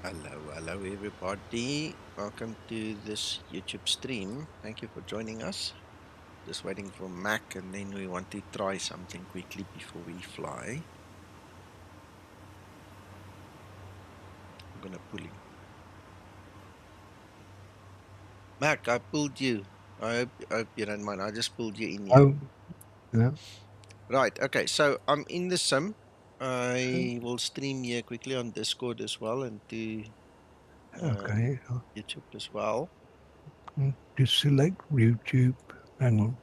Hello everybody. Welcome to this YouTube stream. Thank you for joining us. Just waiting for Mac and then we want to try something quickly before we fly. I'm gonna pull him. Mac, I pulled you. I hope you don't mind. I just pulled you in here. Oh, yeah. Right, okay, so I'm in the sim. I will stream here quickly on Discord as well and to Okay. YouTube as well. Just select YouTube. Hang on.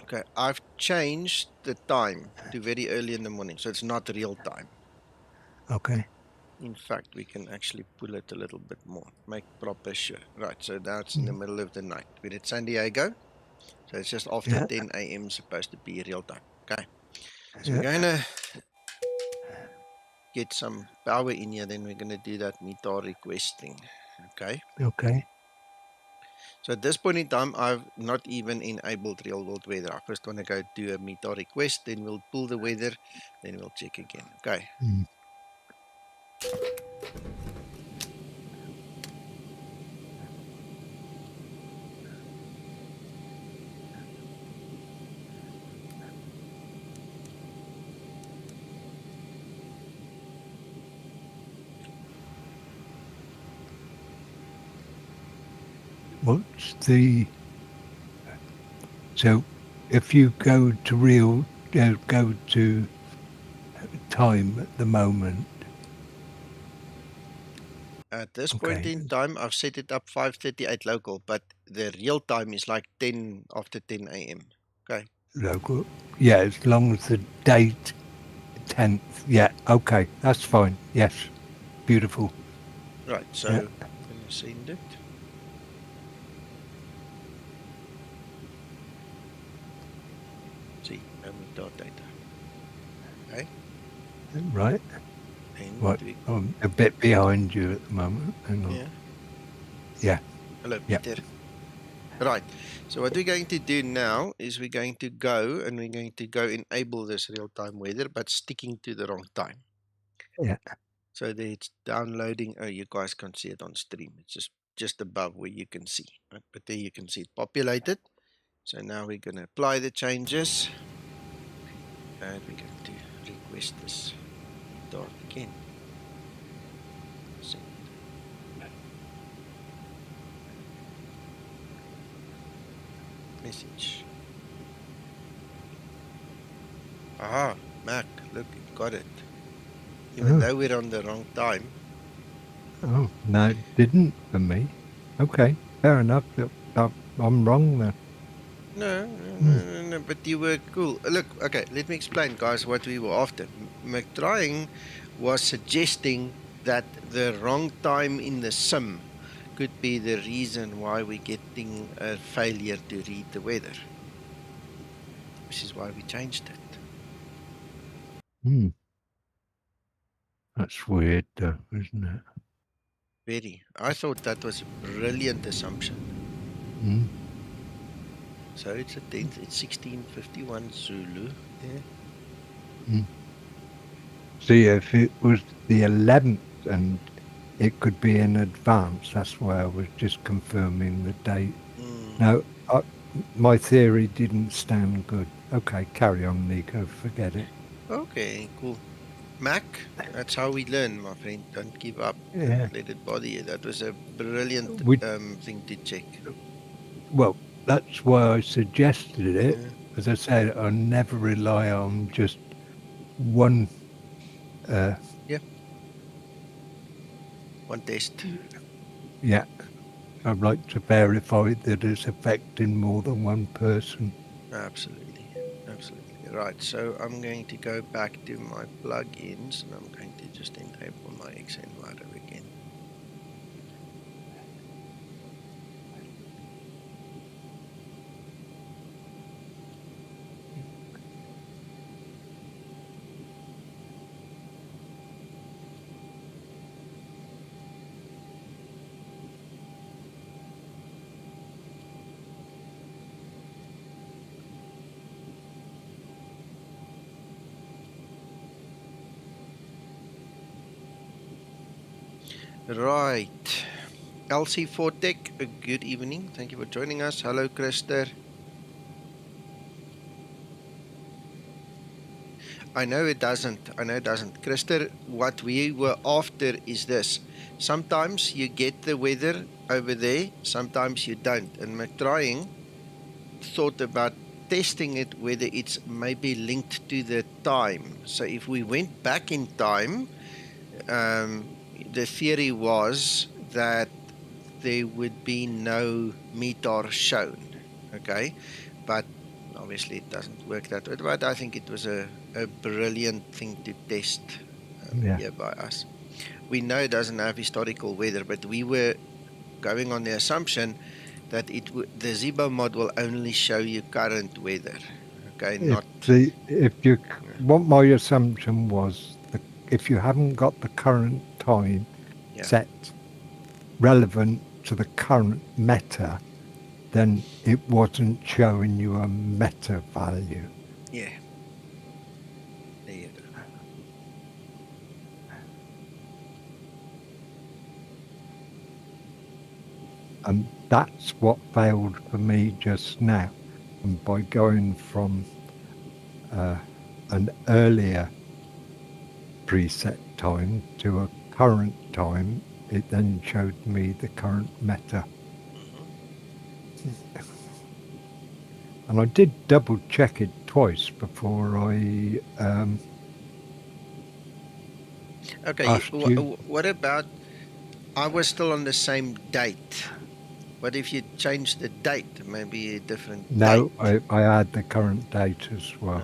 Okay, I've changed the time to very early in the morning, so it's not real time. Okay. In fact, we can actually pull it a little bit more, make proper sure. Right, so that's in the middle of the night. We're at San Diego, so it's just after Yeah. 10 a.m. supposed to be real time. Okay, so we're Yeah. going to get some power in here, then we're going to do that meter requesting. Okay, Okay. so at this point in time, I've not even enabled real world weather. I first want to go do a meter request, then we'll pull the weather, then we'll check again. Okay. Mm. What's the so if you go to real go to time at the moment? At this point Okay. in time, I've set it up 5:38 local, but the real time is like 10 after 10 a.m. Okay. Local. Yeah, as long as the date 10th. Yeah. Okay. That's fine. Yes. Beautiful. Right. So Yeah. I'm going to send it. See, no meter data. Okay. Right. And what Right. do we? I'm a bit behind you at the moment. Hang on. Yeah. Yeah. Hello, Yeah. Peter. Right. So what we're going to do now is we're going to go and we're going to go enable this real-time weather, but sticking to the wrong time. Yeah. So that it's downloading. Oh, you guys can see it on stream. It's just above where you can see. Right? But there you can see it populated. So now we're going to apply the changes and we're going to request this dot again. Send. Message. Aha, Mac, look, it got it. Even Oh. though we're on the wrong time. Oh, no, it didn't for me. Okay, fair enough. I'm wrong then. No, no, Hmm. no, no, no, but you were cool. Look, okay, let me explain, guys, what we were after. McTrying was suggesting that the wrong time in the sim could be the reason why we're getting a failure to read the weather, which is why we changed it. Hmm. That's weird, though, isn't it? Very. I thought that was a brilliant assumption. Hmm. So it's a 10th, it's 1651 Zulu. Yeah. Hmm. See, if it was the 11th and it could be in advance, that's why I was just confirming the date. Mm. No, my theory didn't stand good. Okay, carry on, Nico. Forget it. Okay, cool. Mac, that's how we learn, my friend. Don't give up. Don't Yeah. let it bother you. That was a brilliant We, thing to check. well, that's why I suggested it. Yeah. As I said, I never rely on just one. Uh, Yeah. One test. yeah, I'd like to verify that it's affecting more than one person. Absolutely. Absolutely. Right. So I'm going to go back to my plugins and I'm going to just enable my xEnviro again. Right. LC4 Tech, good evening. Thank you for joining us. Hello, Krister. I know it doesn't. Krister, what we were after is this. Sometimes you get the weather over there, sometimes you don't. And McTrying thought about testing it, whether it's maybe linked to the time. So if we went back in time, the theory was that there would be no METAR shown, okay? But obviously it doesn't work that way. But I think it was a brilliant thing to test here by us. We know it doesn't have historical weather, but we were going on the assumption that the Zibo mod will only show you current weather, okay? What my assumption was, if you haven't got the current time set relevant to the current meta, then it wasn't showing you a meta value. Yeah. There you go. And that's what failed for me just now. And by going from an earlier preset time to a current time, it then showed me the current meta. And I did double check it twice before I asked you. What about, I was still on the same date. What if you change the date, maybe a different date? No, I had the current date as well.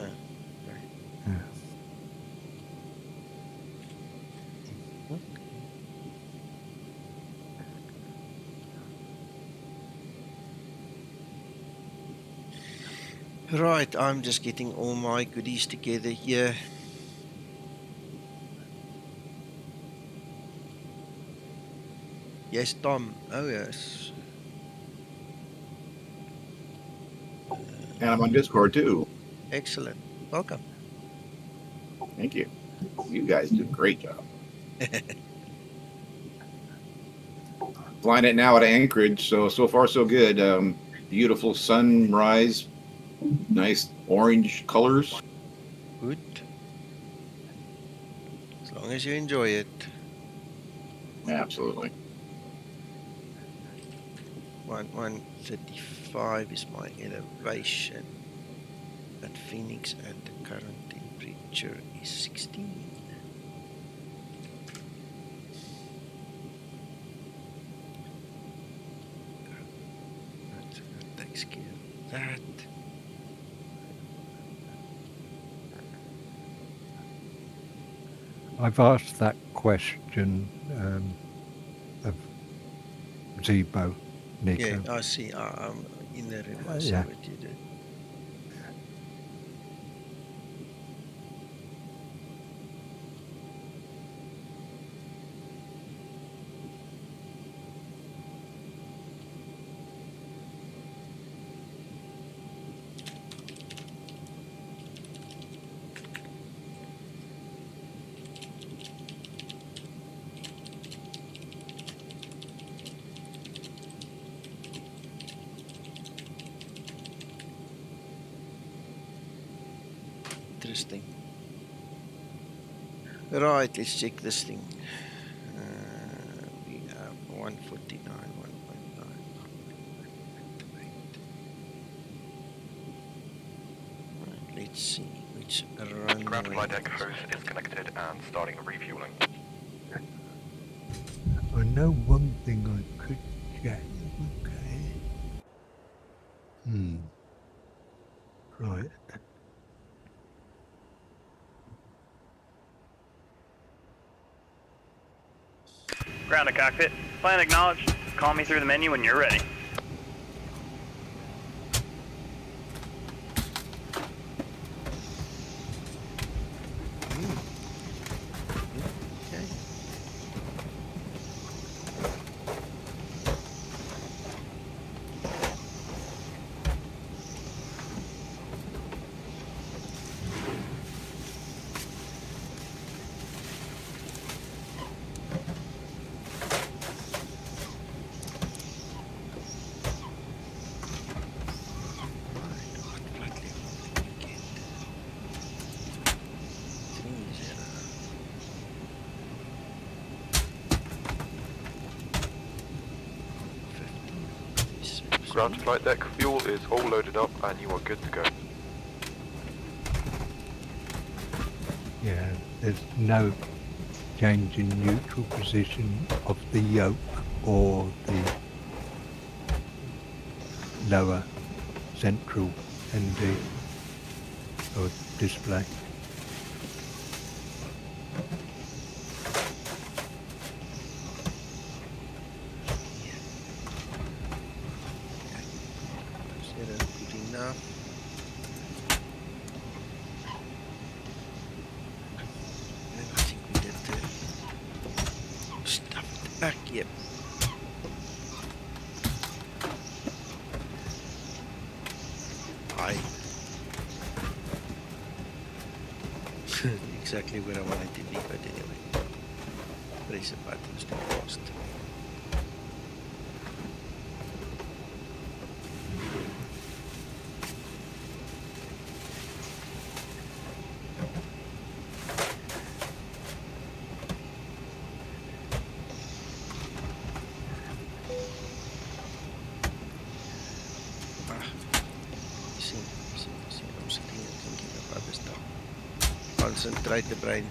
Right, I'm just getting all my goodies together here. Yes, Tom. Oh, yes. And I'm on Discord too. Excellent. Welcome. Thank you. You guys do a great job. Flying it now at Anchorage, so far so good. Beautiful sunrise, nice orange colors. Good. As long as you enjoy it. Absolutely. 135 is my elevation at Phoenix, and the current temperature is 16. That takes care of that. I've asked that question of Zibo, Nico. Yeah, I see. I'm in the room. I see what you did. Interesting. Right, let's check this thing. We have 149, 1.9. Right, let's see which runway. Ground flight deck host is connected and starting refueling. I know one thing I could check. Okay. Right. Ground to cockpit. Plan acknowledged. Call me through the menu when you're ready. Ground to flight deck, fuel is all loaded up and you are good to go. Yeah, there's no change in neutral position of the yoke or the lower central ND or display. Zero, good enough. And I think we did the stuff at the back, yep. Aye. Exactly where I wanted to be, but anyway. Press the buttons too fast. I'm sitting here thinking of other stuff. Concentrate the brain.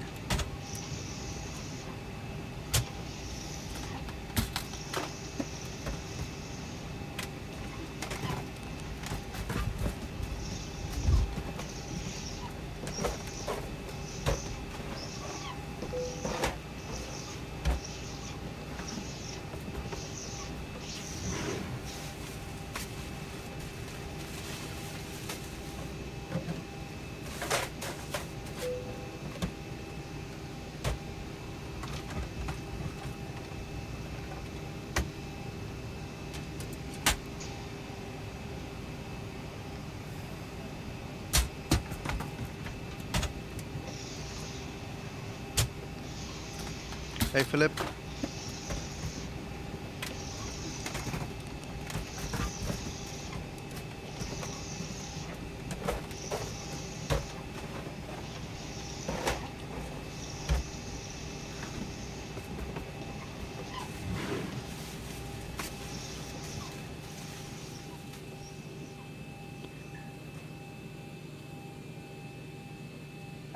Hey, Philip.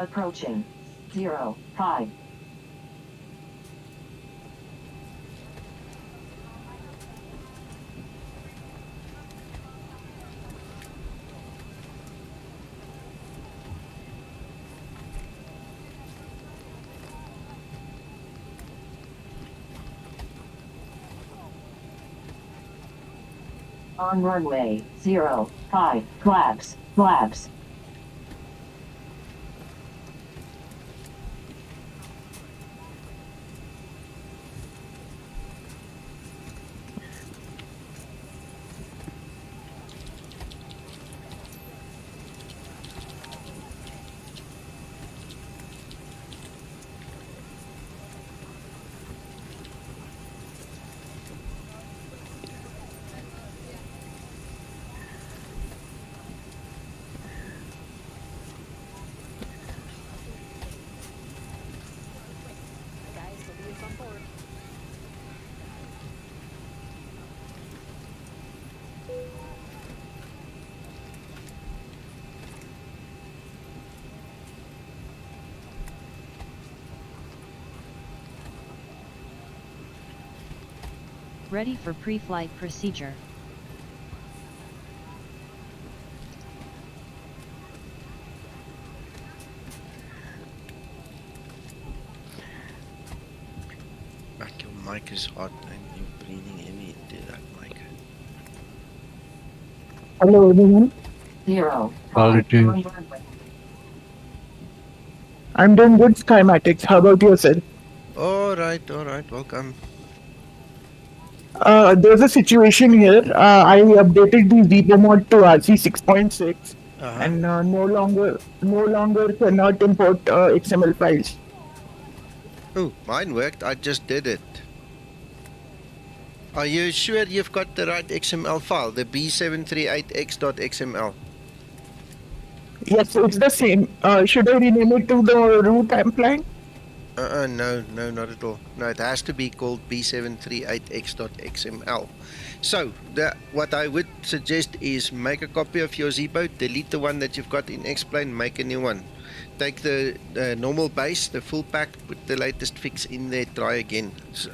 Approaching 05. On runway 05, flaps, flaps. Ready for pre-flight procedure. Back, your mic is hot and you're breathing heavy into that mic. Hello everyone. 05. Apologies. On runway. I'm doing good, Skymatix. How about yourself? Alright, welcome. There's a situation here. I updated the Zibo mod to RC 6.6 and no longer cannot import XML files. Oh, mine worked. I just did it. Are you sure you've got the right XML file? The B738x.xml. Yes, it's the same. Should I rename it to the root I'm flying? No, not at all. No, it has to be called B738X.xml. So, what I would suggest is make a copy of your Zibo, delete the one that you've got in X-Plane, make a new one. Take the normal base, the full pack, put the latest fix in there, try again. So,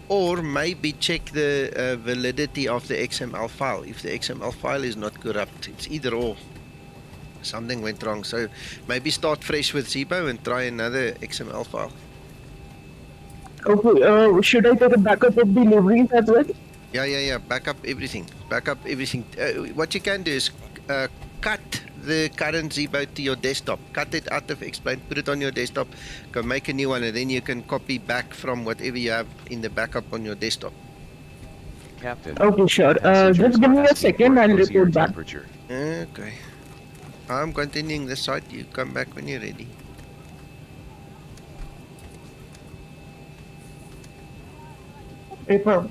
or maybe check the validity of the XML file. If the XML file is not corrupt, it's either or. Something went wrong. So maybe start fresh with Zibo and try another XML file. Okay, should I take a backup of the deliveries as well? Yeah. Back up everything. What you can do is cut the current Zibo to your desktop. Cut it out of X-Plane, put it on your desktop, go make a new one, and then you can copy back from whatever you have in the backup on your desktop. Captain. Okay, sure. Just give me a second, I'll report back. Okay. I'm continuing the site. You come back when you're ready. April.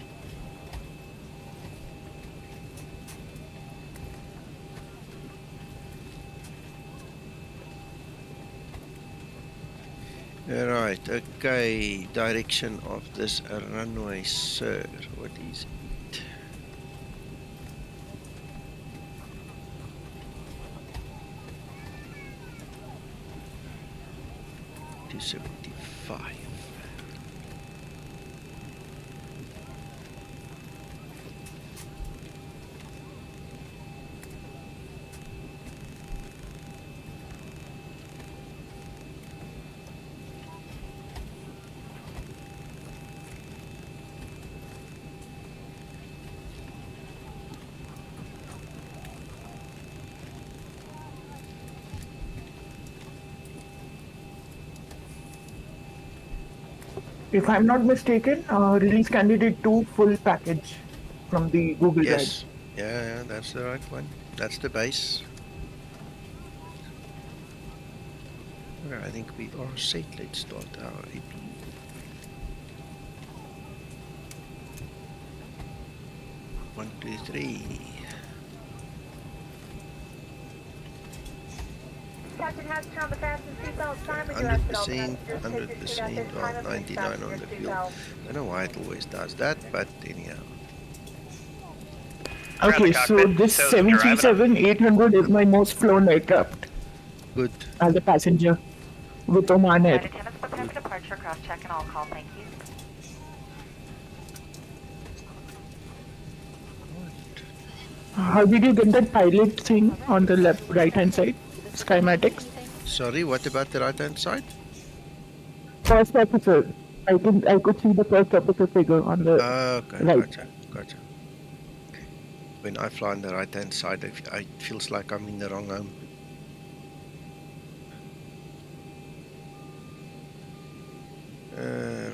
Right, okay. Direction of this runway, sir. What is it? 275. If I'm not mistaken, release candidate 2 full package from the Google Drive. Yes. Yeah, that's the right one. That's the base. Okay, I think we are set. Let's start our AP. One, two, three. Captain has to turn the fasten seatbelt sign when 100%, 100%, well, 99 on the fuel. I don't know why it always does that, but anyhow. Okay, so this 737-800 is my most flown aircraft. Good. As a passenger with Oman Air. Attendants prepare for departure, cross check and all call, thank you. How did you get that pilot thing on the left, right hand side? Skymatix? Sorry, what about the right hand side? First officer. I could see the first officer figure on the Okay, right. Gotcha. When I fly on the right hand side, it feels like I'm in the wrong home.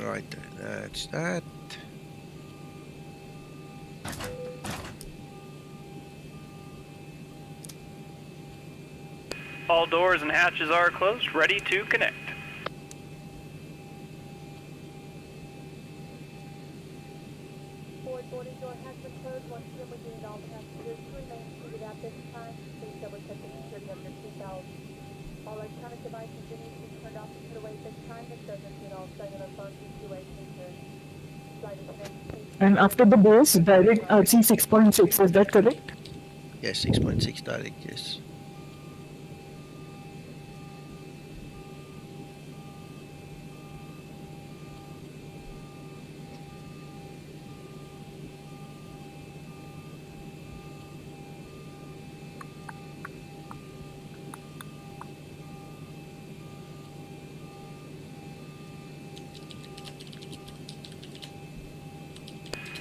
Right, that's that. All doors and hatches are closed, ready to connect. Forward boarding door has been closed. Once again, we need all passengers to remain seated at this time. Please double check the security of your seatbelt. All electronic devices do need to be turned off and put away at this time. This does include all cellular phones and two-way features. Flight attendants, please. And after the base, direct RC 6.6, is that correct? Yes, 6.6 direct, yes.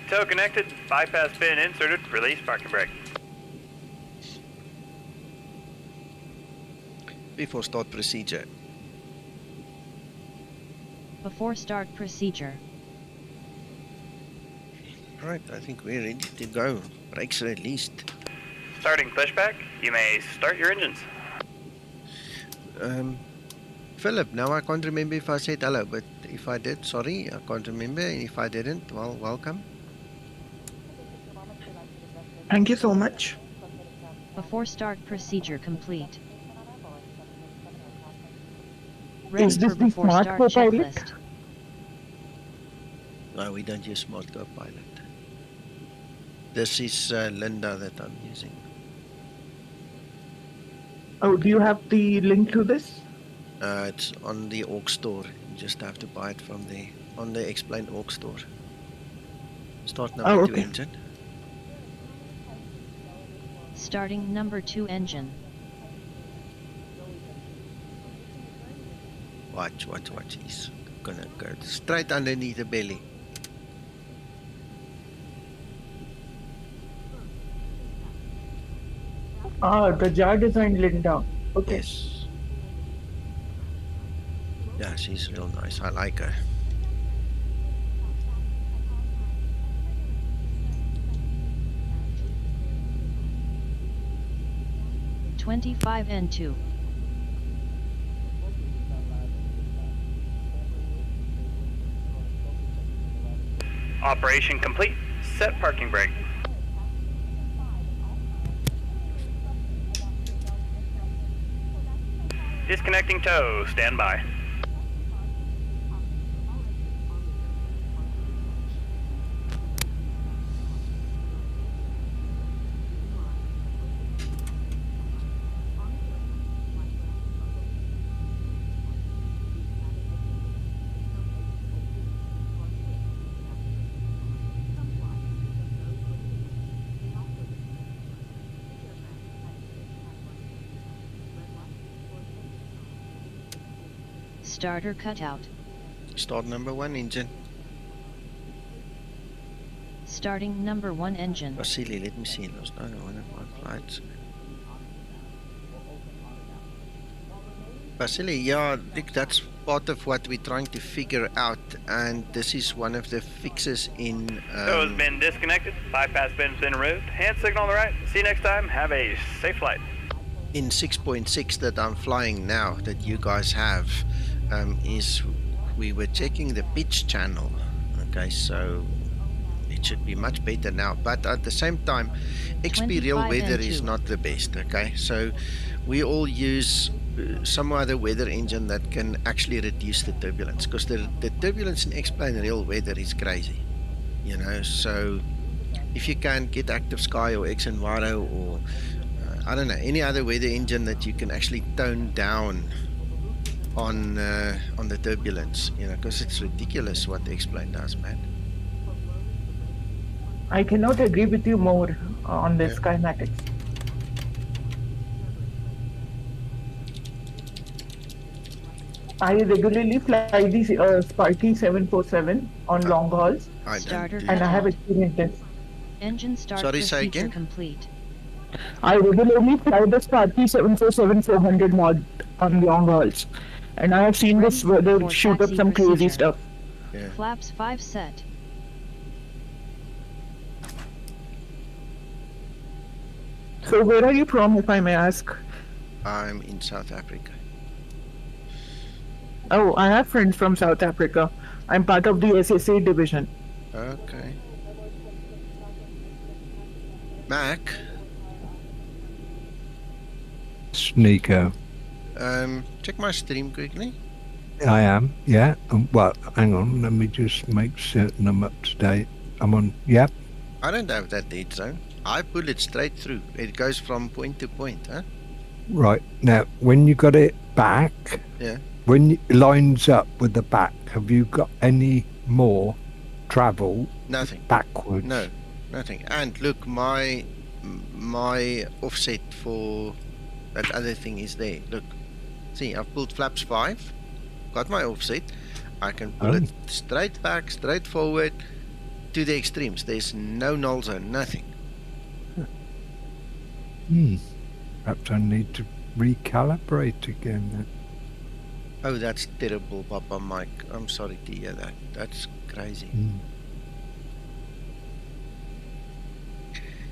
Tow connected, bypass pin inserted, release parking brake. Before start procedure. Before start procedure. Right, I think we're ready to go. Brakes released. Starting pushback, you may start your engines. Philip, now I can't remember if I said hello, but if I did, sorry, I can't remember. And if I didn't, well, welcome. Thank you so much. Before start procedure complete. Ready Is this for the before smart start co-pilot? checklist. No, we don't use Smart Copilot. This is Linda that I'm using. Oh, do you have the link to this? It's on the Org store. You just have to buy it from the on the Explain Org store. Start number 2 okay. engine. Starting number 2 engine. Watch. He's gonna go straight underneath the belly. Ah, the jar designed Linda. Okay. Yes. Yeah, she's real nice. I like her. N2. Operation complete. Set parking brake. Disconnecting tow. Stand by. Starter cutout. Start number 1 engine. Starting number 1 engine. Vasily, let me see. There's no one of my flights. Vasily, yeah, I think that's part of what we're trying to figure out, and this is one of the fixes in. Tow has been disconnected. Bypass pin's been removed. Hand signal on the right. See you next time. Have a safe flight. In 6.6 that I'm flying now, that you guys have, is we were checking the pitch channel. Okay, so it should be much better now. But at the same time, XP real weather is not the best. Okay, so we all use some other weather engine that can actually reduce the turbulence, because the turbulence in Explain real weather is crazy, you know. So if you can get Active Sky or xEnviro or I don't know, any other weather engine that you can actually tone down on the turbulence, you know, because it's ridiculous what the Explain does, man. I cannot agree with you more on this Skymatix. I regularly fly the Sparky 747 on long hauls, and I have experienced this. Engine start procedure complete. I regularly fly the Sparky 747 400 mod on long hauls, and I have seen this weather shoot up some crazy stuff. Yeah. Flaps 5 set. So where are you from, if I may ask? I'm in South Africa. Oh, I have friends from South Africa. I'm part of the SSA division. Okay. Mac? Sneeko. Check my stream quickly. I am, yeah. Well, hang on, let me just make certain I'm up to date. I'm on, yep. I don't have that dead zone. I pull it straight through. It goes from point to point, huh? Right, now, when you got it back, yeah, when it lines up with the back, have you got any more travel? Nothing. Backwards? No, nothing. And look, my offset for that other thing is there. Look, see, I've pulled flaps 5, got my offset. I can pull it straight back, straight forward to the extremes. There's no null zone, nothing. Perhaps I need to recalibrate again then. Oh, that's terrible, Papa Mike. I'm sorry to hear that. That's crazy.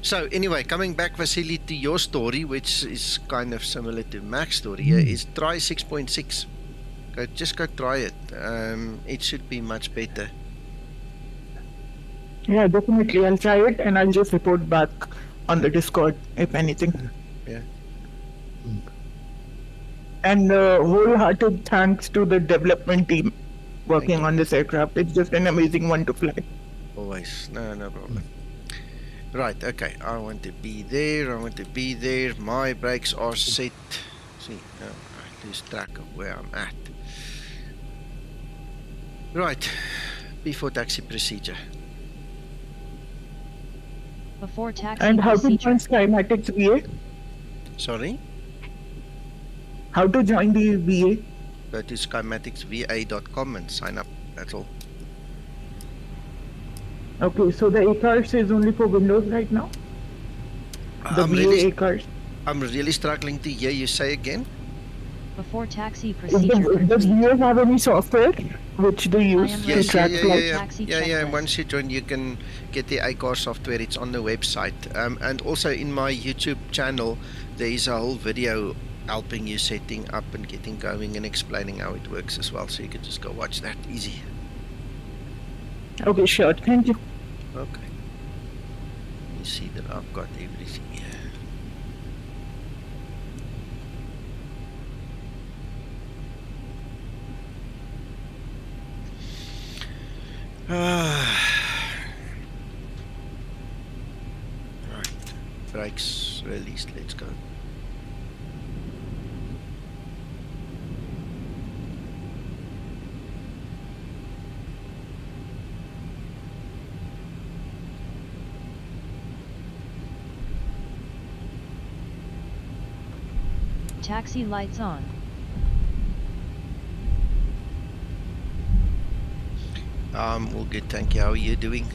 So anyway, coming back, Vasily, to your story, which is kind of similar to Mac's story here, is try 6.6. Just go try it. It should be much better. Yeah, definitely. I'll try it and I'll just report back on the Discord if anything. Yeah. And wholehearted thanks to the development team working on this aircraft. It's just an amazing one to fly. Always. No problem. Right, okay. I want to be there. My brakes are set. See, I lose track of where I'm at. Right. Before taxi procedure. Before taxi and how procedure. to join Skymatix VA? Sorry? How to join the VA? Go to SkymatixVA.com and sign up. That's all. Okay, so the A-Cars is only for Windows right now? The VA A-Cars? I'm really struggling to hear you say again. Before taxi procedure. Does VA have any software which they use to track flights? Yeah. Once you join, you can get the A-Car software. It's on the website. And also in my YouTube channel, there is a whole video helping you setting up and getting going and explaining how it works as well. So you can just go watch that. Easy. Okay, sure. Thank you. Okay. You see that I've got everything here. Right. Brakes released. Let's go. Taxi lights on. All good, thank you. How are you doing?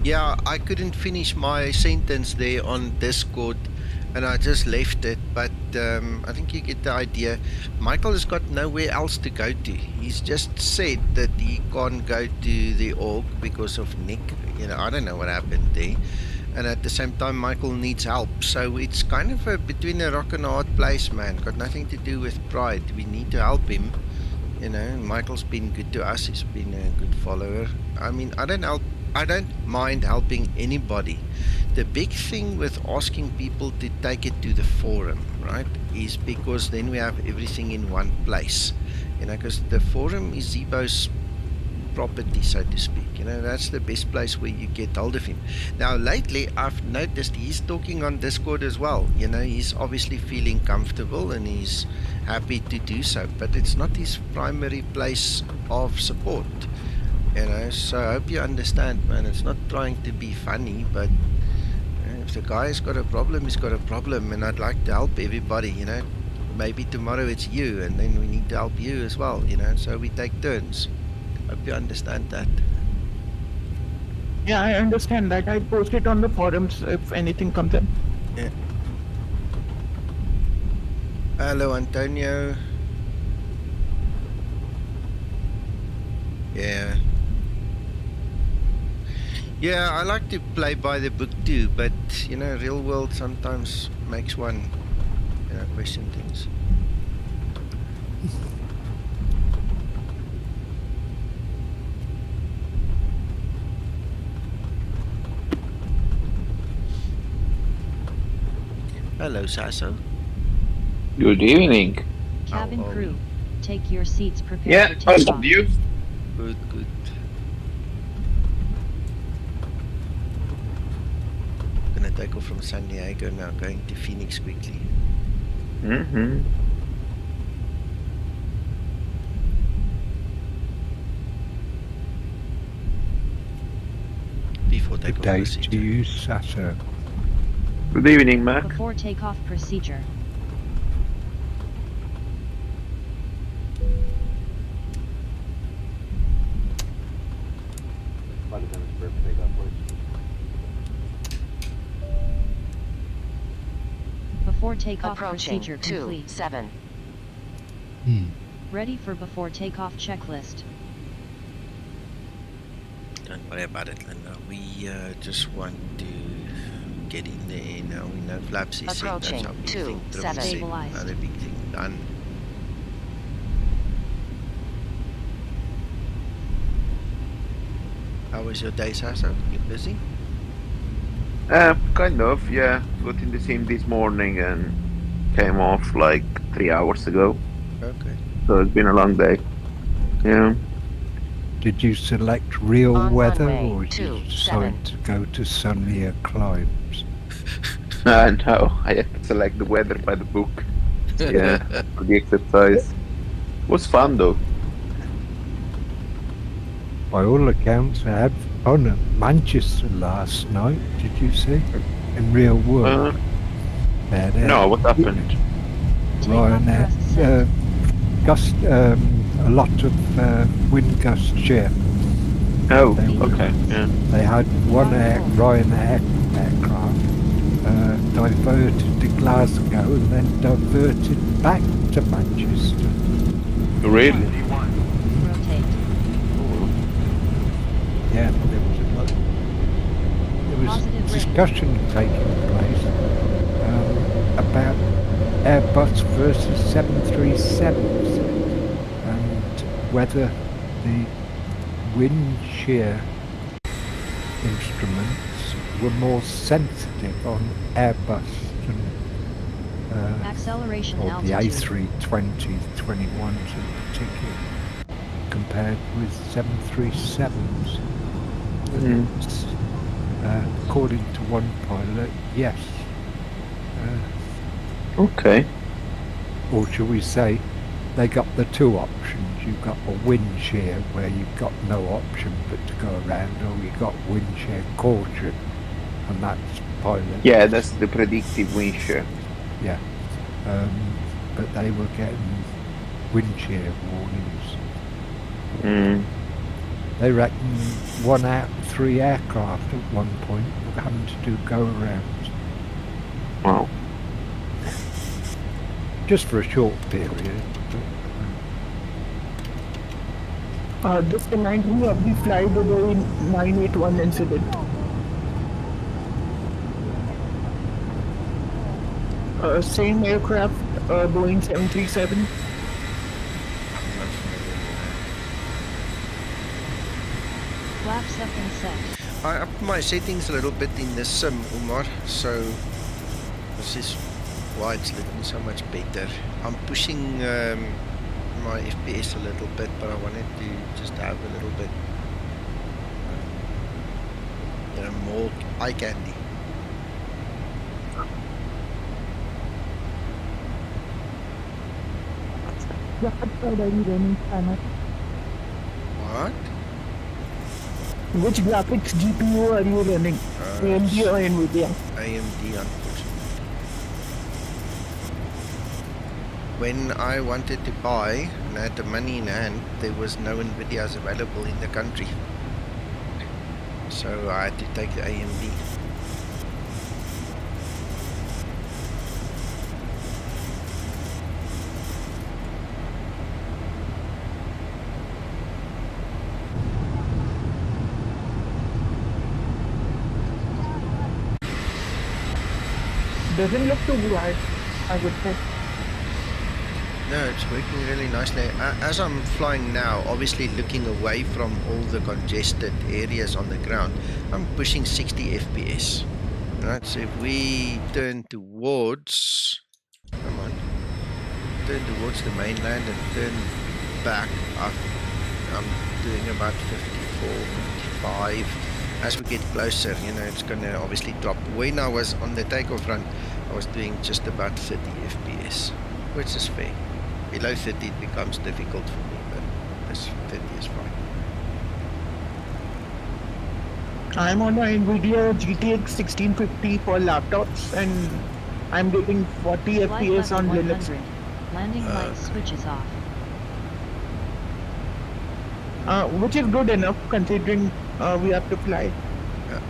Yeah, I couldn't finish my sentence there on Discord and I just left it, but I think you get the idea. Michael has got nowhere else to go to. He's just said that he can't go to the org because of Nick. You know, I don't know what happened there. And at the same time, Michael needs help. So it's kind of between a rock and a hard place, man. Got nothing to do with pride. We need to help him. You know, Michael's been good to us. He's been a good follower. I mean, I don't mind helping anybody. The big thing with asking people to take it to the forum, right, is because then we have everything in one place. You know, because the forum is Zibo's property, so to speak. You know, that's the best place where you get hold of him. Now, lately, I've noticed he's talking on Discord as well. You know, he's obviously feeling comfortable and he's happy to do so, but it's not his primary place of support. You know, so I hope you understand, man. It's not trying to be funny, but you know, if the guy's got a problem, he's got a problem, and I'd like to help everybody, you know. Maybe tomorrow it's you, and then we need to help you as well, you know, so we take turns. Hope you understand that. Yeah, I understand that. I post it on the forums if anything comes in. Yeah. Hello, Antonio. Yeah. Yeah, I like to play by the book too, but you know, real world sometimes makes one, you know, question things. Hello, Sasso. Good evening. Cabin crew, take your seats. Prepare for takeoff. Yeah, you. Good, good. Gonna take off from San Diego now, going to Phoenix quickly. Mm-hmm. Before Good takeoff day procedure. to you, Sasso. Good evening, Mac. Before takeoff procedure. Before takeoff procedure complete. 7. Ready for before takeoff checklist. Don't worry about it, Linda. We just want to get in there now. We know flaps is set. That's our big thing. Triple set. Another big thing done. How was your day, Sasso? You busy? Kind of, yeah. Got in the sim this morning and came off like 3 hours ago. Okay. So it's been a long day. Yeah. Did you select real weather runway or did you 27. decide to go to sunnier climes? No, I had to select the weather by the book. Yeah, for the exercise. Was fun though. By all accounts, I had fun at Manchester last night. Did you see? In real world. No, what happened? Ryanair, a lot of wind gust shear. Oh, okay, yeah. They had one Ryanair aircraft diverted to Glasgow and then diverted back to Manchester. Really? Rotate. Yeah, there was discussion taking place about Airbus versus 737s and whether the wind shear instruments were more sensitive on Airbus than acceleration or the altitude. A320, 21s in particular, compared with 737s. It's, according to one pilot, yes. Okay. Or shall we say, they got the two options. You've got a wind shear where you've got no option but to go around, or you got wind shear caution, and that's pilot. Yeah, that's the predictive wind shear. Yeah. But they were getting wind shear warnings. They reckon 1 out of 3 aircraft at one point were having to do go-arounds. Wow. Just for a short period. This reminds me of the flight Dubai 981 incident. Same aircraft, Boeing 737. Flaps up and set. I upped my settings a little bit in the sim, Umar, so this is why it's looking so much better. I'm pushing my FPS a little bit, but I wanted to just have a little bit more eye candy. What? Which graphics GPU are you running? AMD or NVIDIA? AMD, unfortunately. When I wanted to buy and I had the money in hand, there was no NVIDIAs available in the country. So I had to take the AMD. Doesn't look too bad, I would say. No, it's working really nicely. As I'm flying now, obviously looking away from all the congested areas on the ground, I'm pushing 60 FPS. Right, so if we turn towards, turn towards the mainland and turn back, I'm doing about 54, 55. As we get closer, it's going to obviously drop. When I was on the takeoff run, I was doing just about 30 FPS. which is fair. Below 30 it becomes difficult for me, but this 30 is fine. I'm on my NVIDIA GTX 1650 for laptops and I'm getting 40 Flight FPS level on Linux. 100. Landing light switches off. Which is good enough considering we have to fly. Yeah.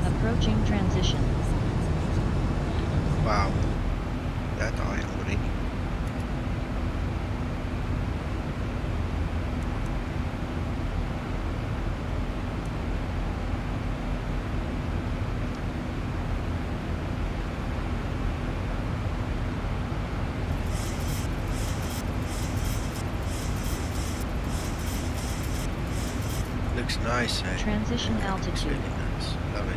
Approaching transition. Wow. That high already. Looks nice, eh? Transition Looks altitude. really nice. Love it.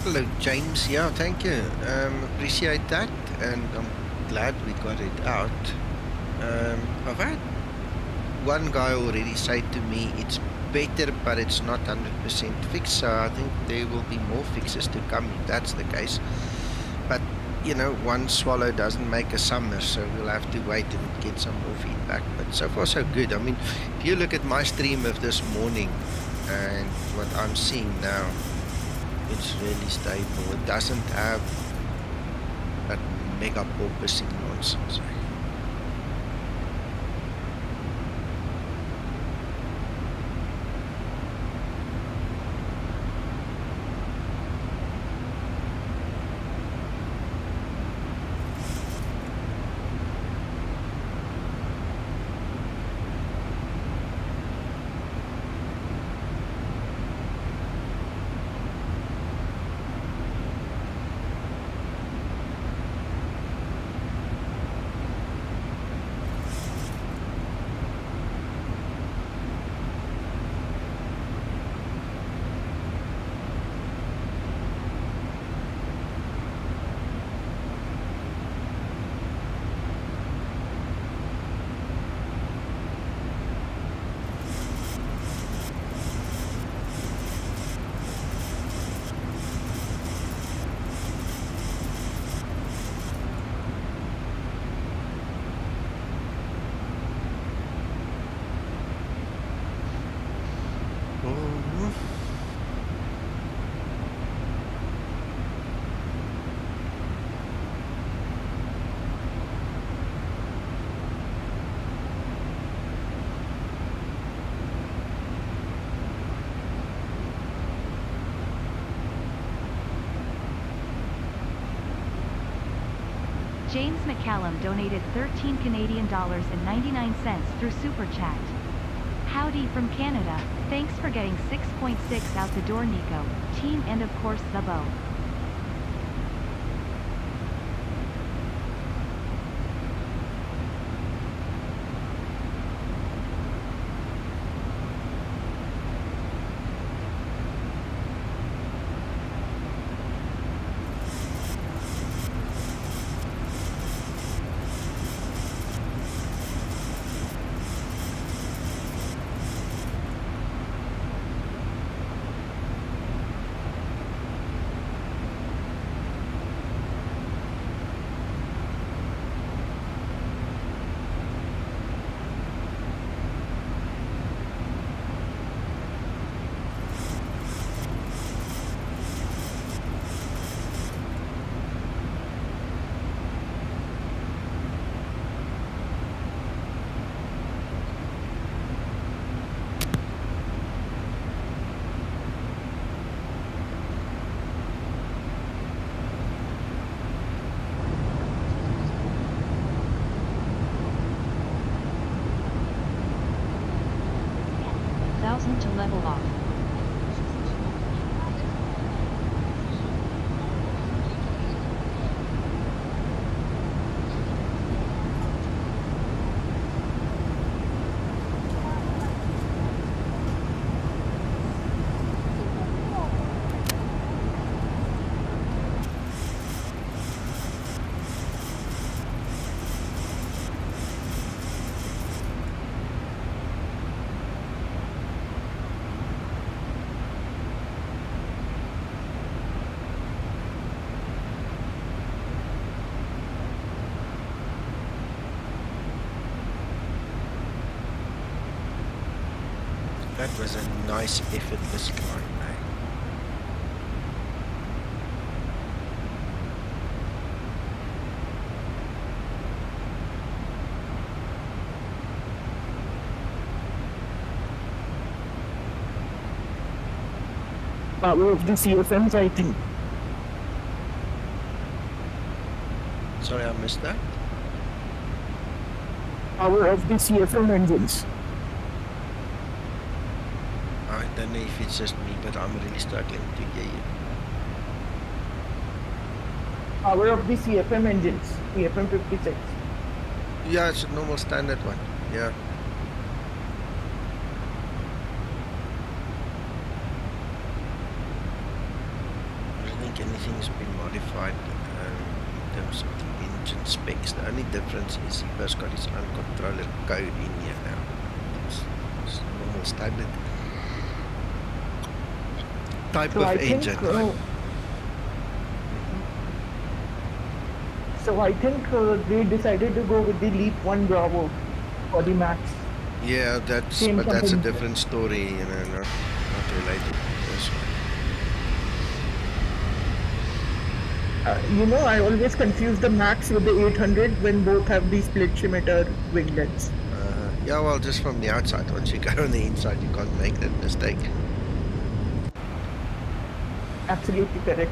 Hello, James. Yeah, thank you. Appreciate that, and I'm glad we got it out. I've had one guy already say to me it's better, but it's not 100% fixed. So I think there will be more fixes to come if that's the case. But you know, one swallow doesn't make a summer, so we'll have to wait and get some more feedback. But so far so good. I mean, if you look at my stream of this morning and what I'm seeing now, it's really stable. It doesn't have that mega porpoising nonsense. James McCallum donated $13 Canadian and 99 cents through SuperChat. Howdy from Canada. Thanks for getting 6.6 out the door, Nico, team, and of course Zibo. To level off. That was a nice effortless climb, eh? Power of the CFMs, I think. Sorry, I missed that. Power of the CFM engines. I don't know if it's just me, but I'm really struggling to hear you. Power of the CFM engines, CFM 56. Yeah, it's a normal standard one. Yeah. Everything think anything's been modified in terms of the engine specs. The only difference is Zibo's got his own controller code in here now. It's normal standard type So of I think, engine. So I think they decided to go with the Leap 1 Bravo for the Max. Yeah, that's Same but that's a company. different story, you know, not related to this one. You know, I always confuse the Max with the 800 when both have the split scimitar winglets. Yeah, well, just from the outside. Once you go on the inside, you can't make that mistake. Absolutely correct.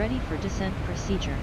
Ready for descent procedure.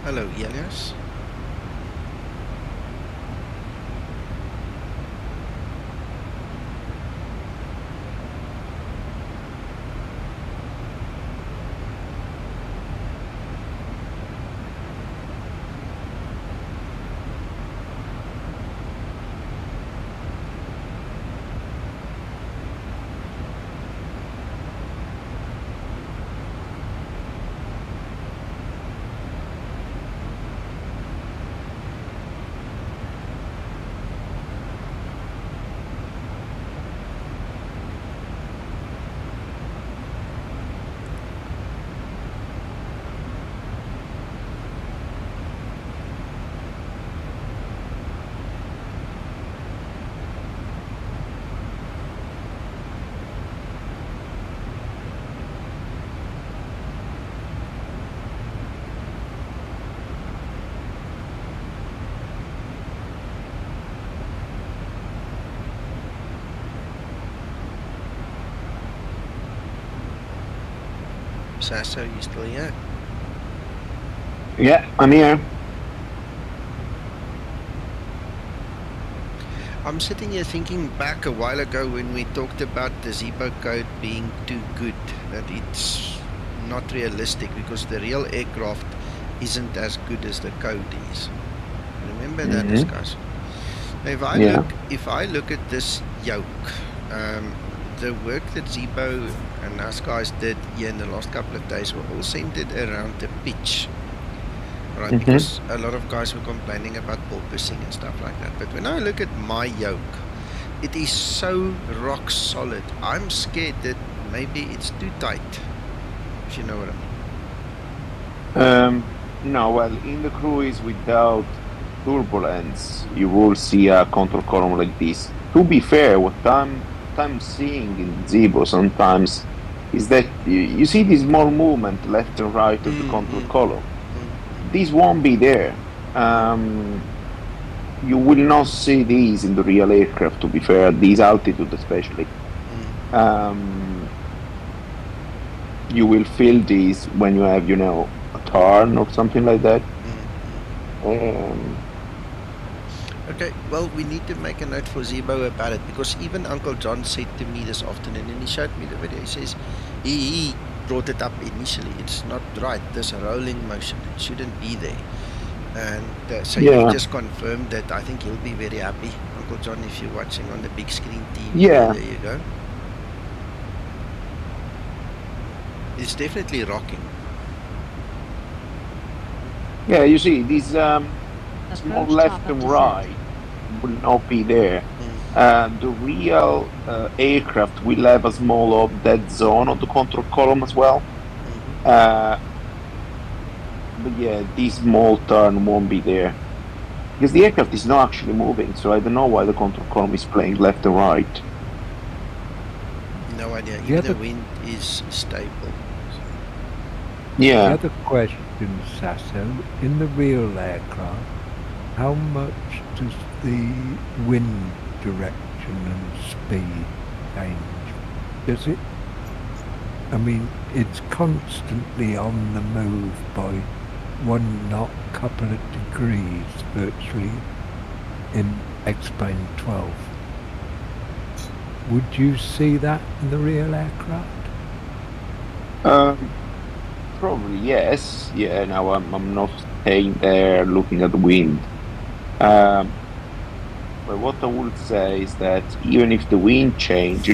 Hello, Elias. Sasso, you still here? Yeah, I'm here. I'm sitting here thinking back a while ago when we talked about the Zibo code being too good, that it's not realistic because the real aircraft isn't as good as the code is. Remember that discussion? If I look at this yoke, the work that Zibo and us guys did here in the last couple of days were all centered around the pitch, right? Because a lot of guys were complaining about porpoising and stuff like that. But when I look at my yoke, it is so rock solid. I'm scared that maybe it's too tight, if you know what I mean. No, well, in the cruise without turbulence, you will see a control column like this. To be fair, what I'm seeing in Zibo sometimes is that you see this small movement left and right of the control column. This won't be there. You will not see these in the real aircraft, to be fair, at this altitude especially. You will feel these when you have, a turn or something like that. Okay, well, we need to make a note for Zibo about it, because even Uncle John said to me this afternoon, and he showed me the video, he says he brought it up initially. It's not right, this rolling motion, it shouldn't be there. And so you just confirmed that. I think he'll be very happy, Uncle John, if you're watching on the big screen TV. Yeah. There you go. It's definitely rocking. Yeah, you see, these small left and right will not be there. The real aircraft will have a small dead zone on the control column as well. But yeah, this small turn won't be there. Because the aircraft is not actually moving, so I don't know why the control column is playing left and right. No fine. Yeah, The even other- the wind is stable. The Yeah. other question, Sasso, in the real aircraft, how much does the wind direction and speed change? Does it? I mean, it's constantly on the move by 1 knot, couple of degrees virtually in X-plane 12. Would you see that in the real aircraft? Probably yes. Yeah. Now I'm not staying there looking at the wind. But what I would say is that even if the wind change,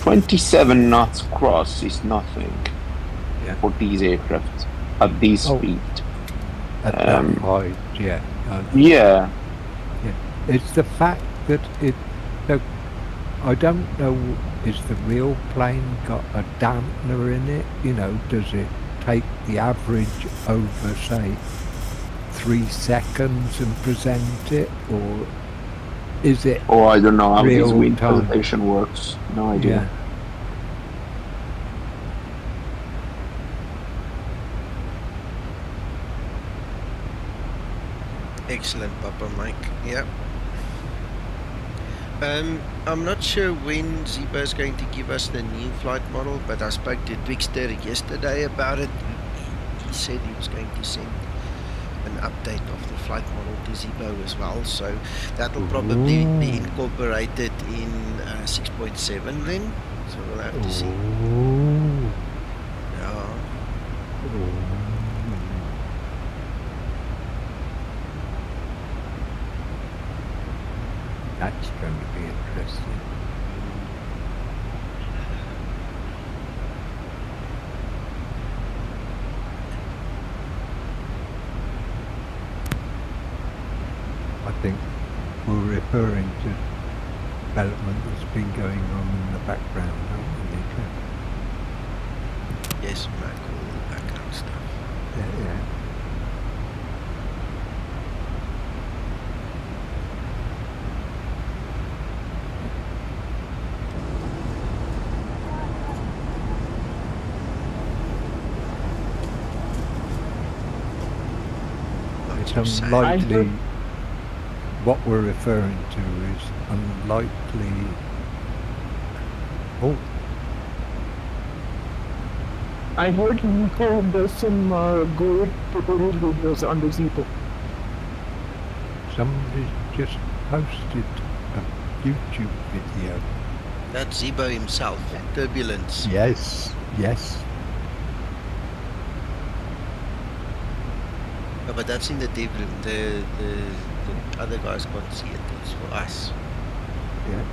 27 knots cross is nothing for these aircraft at this speed. At that height, yeah. Yeah. It's the fact that I don't know, is the real plane got a dampener in it? Does it take the average over, say, 3 seconds and present it, or is it? Oh, I don't know how this wind time? presentation works. No idea. Excellent, Papa Mike. Yeah. I'm not sure when Zibo is going to give us the new flight model, but I spoke to Twixter yesterday about it. He said he was going to send an update of the flight model to Zibo as well, so that will probably be incorporated in 6.7 then, so we'll have to see. Yeah. That's going to be interesting. I think we're referring to development that's been going on in the background, aren't we, Nico? Yes, Mac, all the background stuff. Yeah. It's unlikely. What we're referring to is unlikely. Oh. I heard Nico does some good tutorial videos on the Zibo. Somebody just posted a YouTube video. That's Zibo himself, Turbulence. Yes. Oh, but that's in the dev room. The other guys can't see it. It's for us. Yeah.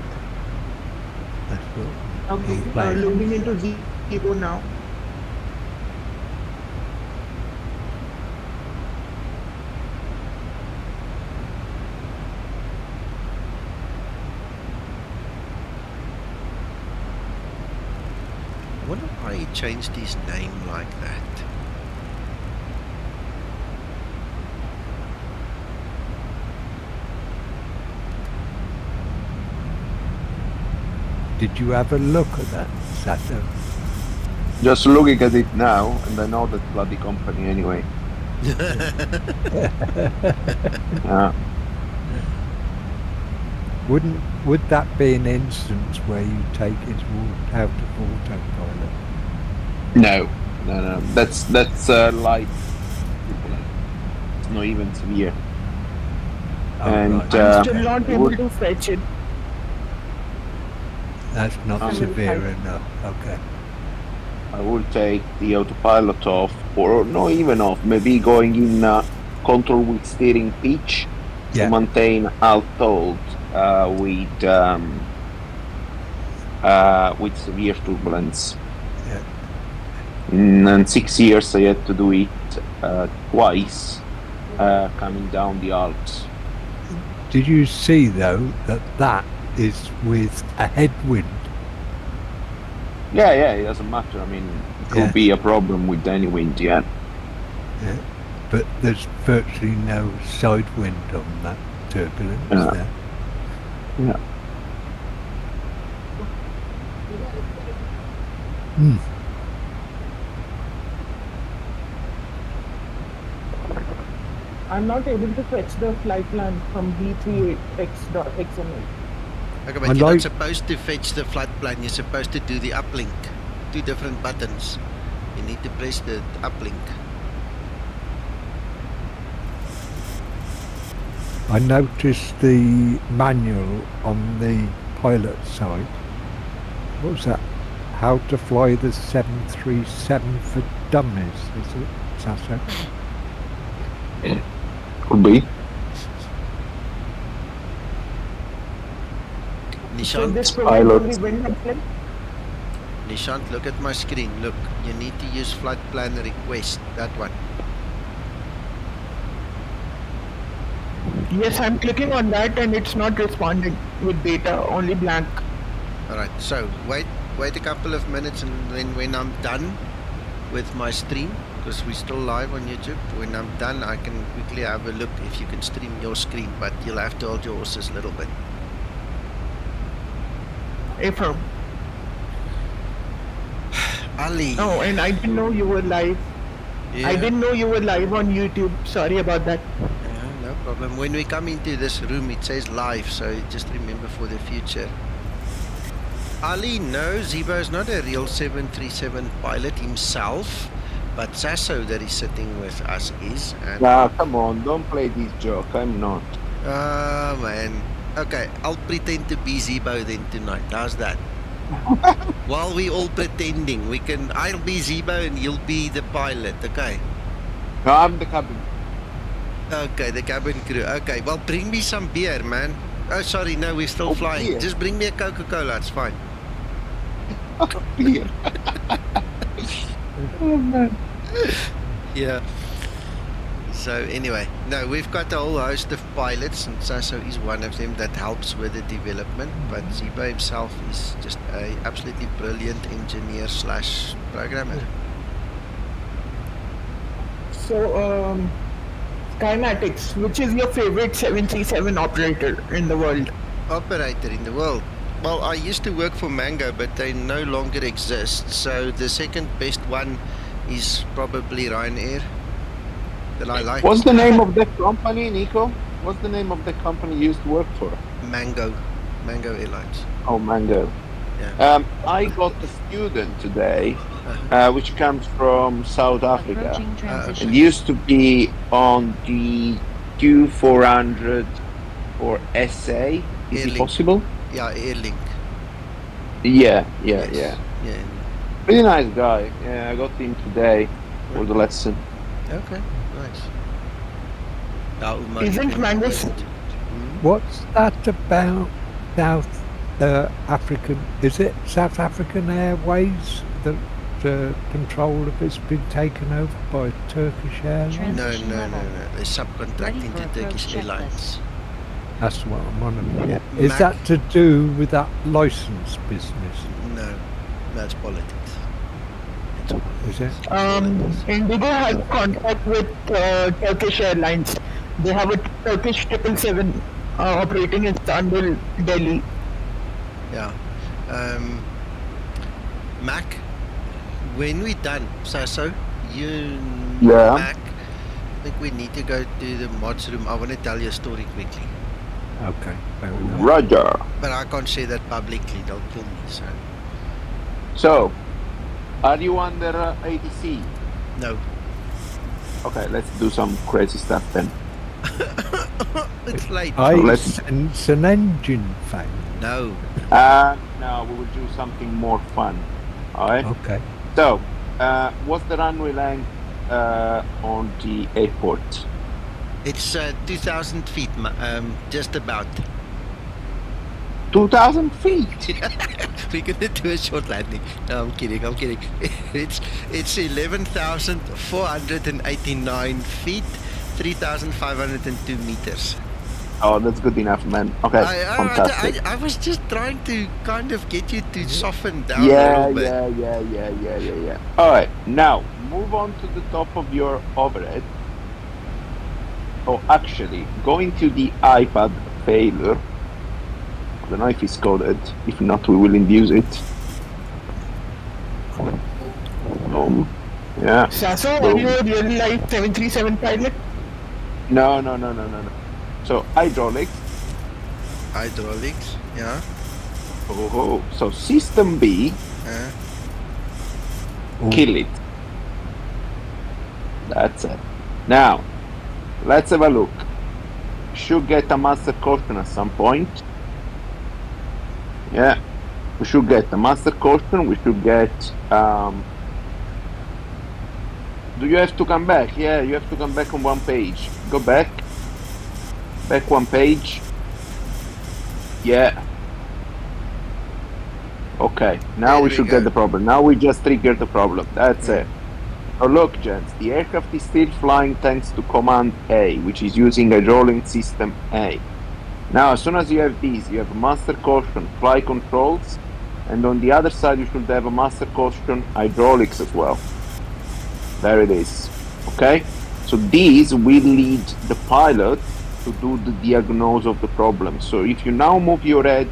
That's what Okay, logging into Zibo now. I wonder why he changed his name like that. Did you have a look at that, Sato? Just looking at it now, and I know that bloody company anyway. Yeah. Would that be an instance where you take it out of autopilot? No. That's light. It's not even severe. I'm still not able to fetch it. That's not severe enough. Okay. I will take the autopilot off, or not even off. Maybe going in control with steering pitch to maintain alt hold with severe turbulence. And 6 years I had to do it twice, coming down the Alps. Did you see though that is with a headwind? Yeah, it doesn't matter. I mean, it could be a problem with any wind, yeah. But there's virtually no side wind on that turbulence there. Yeah. I'm not able to fetch the flight plan from v4.00. Okay, but you're not supposed to fetch the flight plan. You're supposed to do the uplink. 2 different buttons. You need to press the uplink. I noticed the manual on the pilot side. What was that? How to fly the 737 for dummies, is it? Sasso? Could be. Nishant, Nishant, look at my screen. Look, you need to use flight plan request. That one. Yes, I'm clicking on that and it's not responding with data, only blank. Alright, so wait a couple of minutes, and then when I'm done with my stream, because we're still live on YouTube, when I'm done I can quickly have a look if you can stream your screen, but you'll have to hold your horses a little bit. Affirm. Ali. Oh, and I didn't know you were live. Yeah. I didn't know you were live on YouTube. Sorry about that. No problem. When we come into this room it says live, so just remember for the future. Ali, no, Zibo is not a real 737 pilot himself, but Sasso that is sitting with us is. And Nah, come on, don't play this joke. I'm not. oh man. Okay, I'll pretend to be Zibo then tonight. How's that? While we all pretending, I'll be Zibo and you'll be the pilot, okay? No, I'm the captain. Okay, the cabin crew. Okay, well, bring me some beer, man. Oh, sorry, no, we're still flying. Beer. Just bring me a Coca-Cola, it's fine. Beer. Oh, man. Yeah. So, anyway, no, we've got a whole host of pilots, and Sasso is one of them that helps with the development, but Zibo himself is just a absolutely brilliant engineer / programmer. So, Skymatix, which is your favorite 737 operator in the world? Operator in the world? Well, I used to work for Mango, but they no longer exist. So the second best one is probably Ryanair that I like. What's the name of the company, Nico? What's the name of the company you used to work for? Mango Airlines. Oh, Mango. Yeah. I got a student today, which comes from South Africa. It used to be on the Q400 or SA. Is it possible? Yeah, Airlink. Yeah. Yeah. Pretty nice guy. Yeah, I got him today for the lesson. Okay, nice. Isn't Mango... What's that about South African? Is it South African Airways that control of it's been taken over by Turkish Airlines? No. They subcontract into Turkish Airlines. That's what I'm on about. Yeah. Is that to do with that license business? No, that's politics. Is it? Indigo has contact with Turkish Airlines. They have a Turkish 777 operating in Istanbul, Delhi. Yeah. Mac, when we're done, Sasso, Mac, I think we need to go to the mods room. I want to tell you a story quickly. Okay. Roger. But I can't say that publicly, they'll kill me, So, are you under ATC? No. Okay, let's do some crazy stuff then. It's late. It's an engine thing. No. No, we will do something more fun. Alright? Okay. So, what's the runway length on the airport? It's 2,000 feet, just about. 2,000 feet? We're gonna do a short landing. No, I'm kidding. It's 11,489 feet, 3,502 meters. Oh, that's good enough, man. Okay, fantastic. I was just trying to kind of get you to soften down a little bit. Yeah. Alright, now, move on to the top of your overhead. Oh, actually, going to the iPad failure. I don't know if it's coded. If not, we will induce it. Yeah. Sasso, are you a real life 737 pilot? No. So hydraulics. Hydraulics, yeah. Oh. So system B. Kill it. That's it. Now, let's have a look. Should get a master caution at some point. Yeah, we should get a master caution. We should get. Do you have to come back? Yeah, you have to come back on one page. Go back. Back one page. Yeah. Okay, now we should get the problem. Now we just triggered the problem. That's it. So look, gents, the aircraft is still flying thanks to command A, which is using hydraulic system A. Now, as soon as you have these, you have master caution, fly controls, and on the other side you should have a master caution, hydraulics as well. There it is. Okay? So these will lead the pilot to do the diagnosis of the problem. So if you now move your head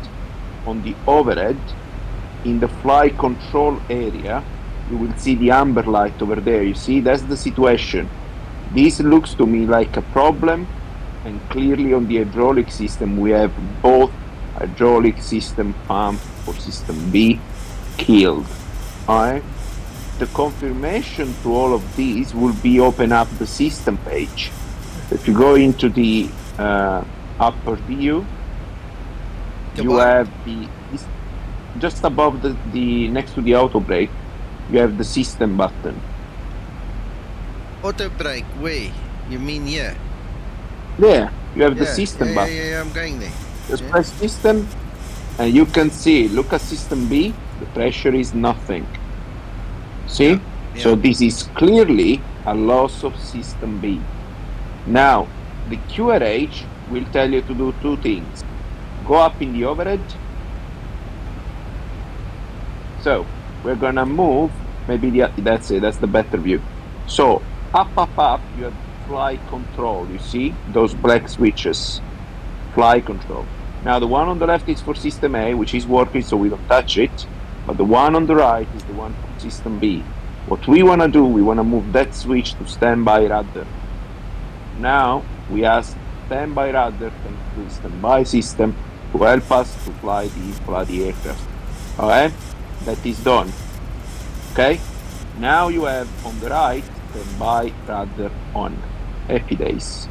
on the overhead, in the fly control area, you will see the amber light over there. You see, that's the situation. This looks to me like a problem, and clearly on the hydraulic system we have both hydraulic system pump for system B killed. Alright? The confirmation to all of these will be open up the system page. If you go into the upper view, you have just above the next to the auto brake, you have the system button. Auto brake, where? You mean here? There, you have the system button. Yeah, I'm going there. Just press system, and you can see, look at system B, the pressure is nothing. See? Yeah. So this is clearly a loss of system B. Now, the QRH will tell you to do two things. Go up in the overhead. So, we're gonna move, maybe that's it, that's the better view. So, up, you have fly control, you see? Those black switches, fly control. Now, the one on the left is for system A, which is working, so we don't touch it. But the one on the right is the one for system B. What we wanna do, we wanna move that switch to standby rudder. Now, we ask standby rudder, thanks to the standby system, to help us to fly these bloody aircraft. Alright? That is done. Okay? Now you have on the right standby rudder on. Happy days.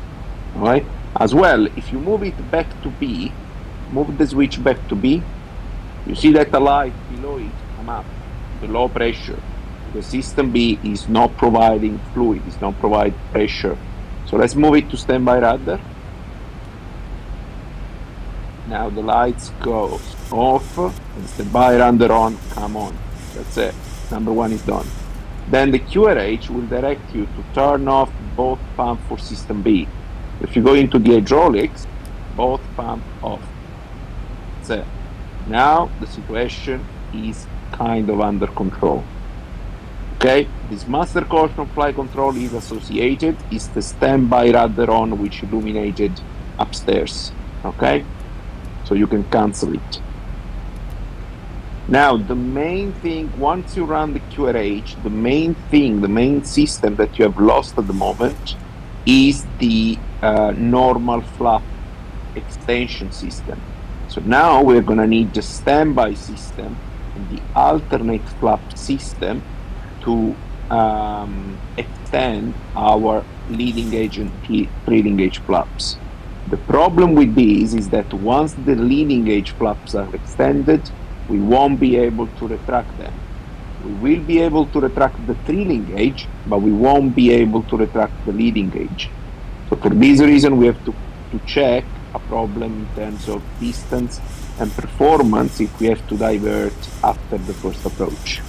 Alright? As well, if you move it back to B, move the switch back to B, you see that the light below it come up, the low pressure. The system B is not providing fluid, is not providing pressure. So let's move it to standby rudder. Now the lights go off, and standby rudder on, come on. That's it. Number one is done. Then the QRH will direct you to turn off both pump for system B. If you go into the hydraulics, both pump off. That's it. Now the situation is kind of under control. Okay, this master caution fly control is associated, is the standby rudder on which illuminated upstairs. Okay, so you can cancel it. Now the main thing, once you run the QRH, the main thing, the main system that you have lost at the moment is the normal flap extension system. So now we're gonna need the standby system and the alternate flap system to extend our leading edge and trailing edge flaps. The problem with these is that once the leading edge flaps are extended, we won't be able to retract them. We will be able to retract the trailing edge, but we won't be able to retract the leading edge. So for this reason, we have to check a problem in terms of distance and performance if we have to divert after the first approach.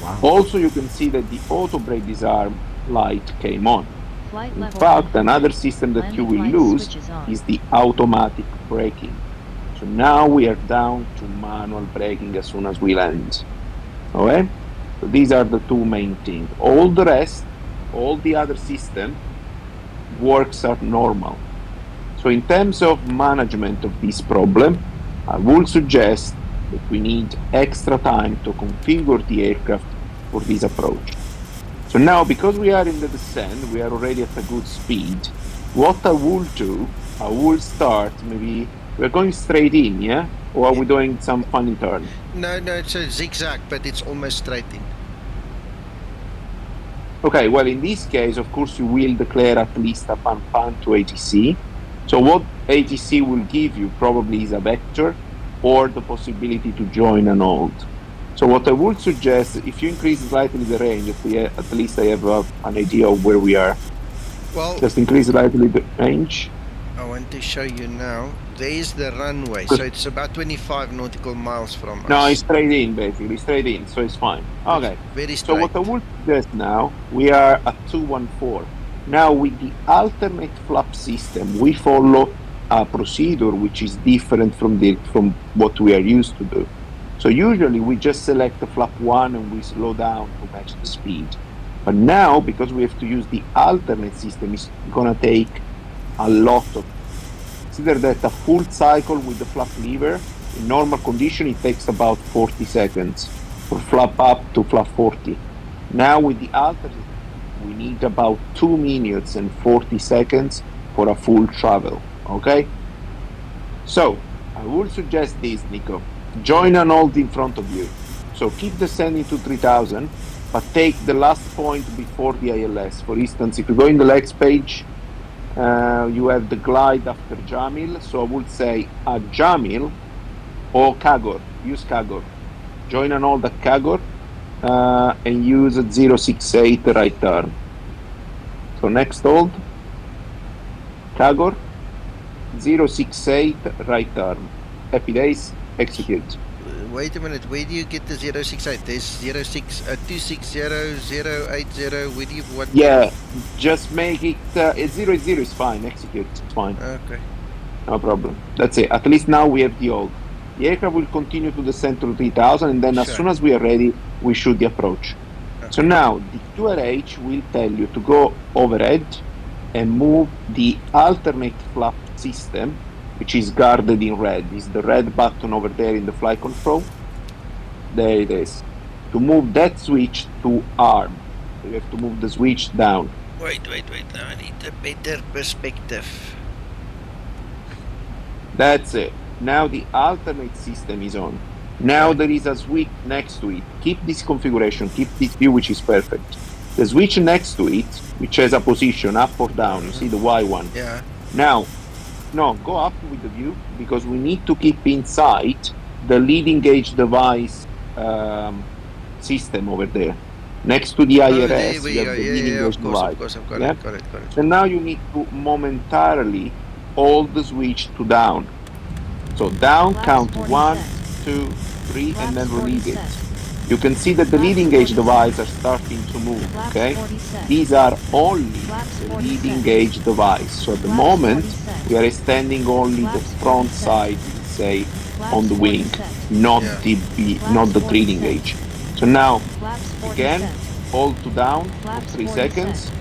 Wow. Also, you can see that the auto brake disarm light came on. In fact, another system that you will lose is the automatic braking. So now we are down to manual braking as soon as we land. Okay? So these are the two main things. All the rest, all the other system works are normal. So in terms of management of this problem, I would suggest that we need extra time to configure the aircraft for this approach. So now, because we are in the descent, we are already at a good speed. What I will do, I will start, maybe, we're going straight in, yeah? Or are we doing some funny turn? No, it's a zigzag, but it's almost straight in. Okay, well, in this case, of course, you will declare at least a pan to ATC. So what ATC will give you probably is a vector or the possibility to join an hold. So what I would suggest, if you increase slightly the range, at least I have an idea of where we are. Well, just increase slightly the range. I want to show you now. There is the runway, so it's about 25 nautical miles from us. No, it's straight in, basically, straight in, so it's fine. Okay, very straight. So what I would suggest now, we are at 214. Now, with the alternate flap system, we follow a procedure which is different from what we are used to do. So usually we just select the flap 1 and we slow down to match the speed. But now, because we have to use the alternate system, it's gonna take a lot of. Consider that a full cycle with the flap lever, in normal condition, it takes about 40 seconds for flap up to flap 40. Now with the alternate, we need about 2 minutes and 40 seconds for a full travel, okay? So, I would suggest this, Nico. Join an hold in front of you. So keep descending to 3000, but take the last point before the ILS. For instance, if you go in the legs page, you have the glide after Jamil. So I would say at Jamil or Kagor. Use Kagor. Join an hold at Kagor and use a 068 right turn. So next hold, Kagor, 068 right turn. Happy days, execute. Wait a minute, where do you get the 068? There's 260, 080, where do you want? Yeah, just make it, 080 is fine, execute, it's fine. Okay. No problem. That's it, at least now we have the hold. The aircraft will continue to descend to 3000 and then as soon as we are ready, we shoot the approach. Okay. So now, the QRH will tell you to go overhead and move the alternate flap system, which is guarded in red. Is the red button over there in the flight control. There it is. To move that switch to arm, you have to move the switch down. Wait, now I need a better perspective. That's it. Now the alternate system is on. Now there is a switch next to it. Keep this configuration, keep this view, which is perfect. The switch next to it, which has a position up or down, you see the Y one. Yeah. Now, no, go up with the view because we need to keep inside the leading gauge device system over there. Next to the IRS, you have the leading gauge device. Of course, I've got it, got it. And now you need to momentarily hold the switch to down. So down, count 1, 2, 3, and then release it. You can see that the leading gauge devices are starting to move, okay? These are only the leading gauge device. So at the moment, we are extending only the front side, say, on the wing, not the leading gauge. So now, again, hold to down for 3 seconds,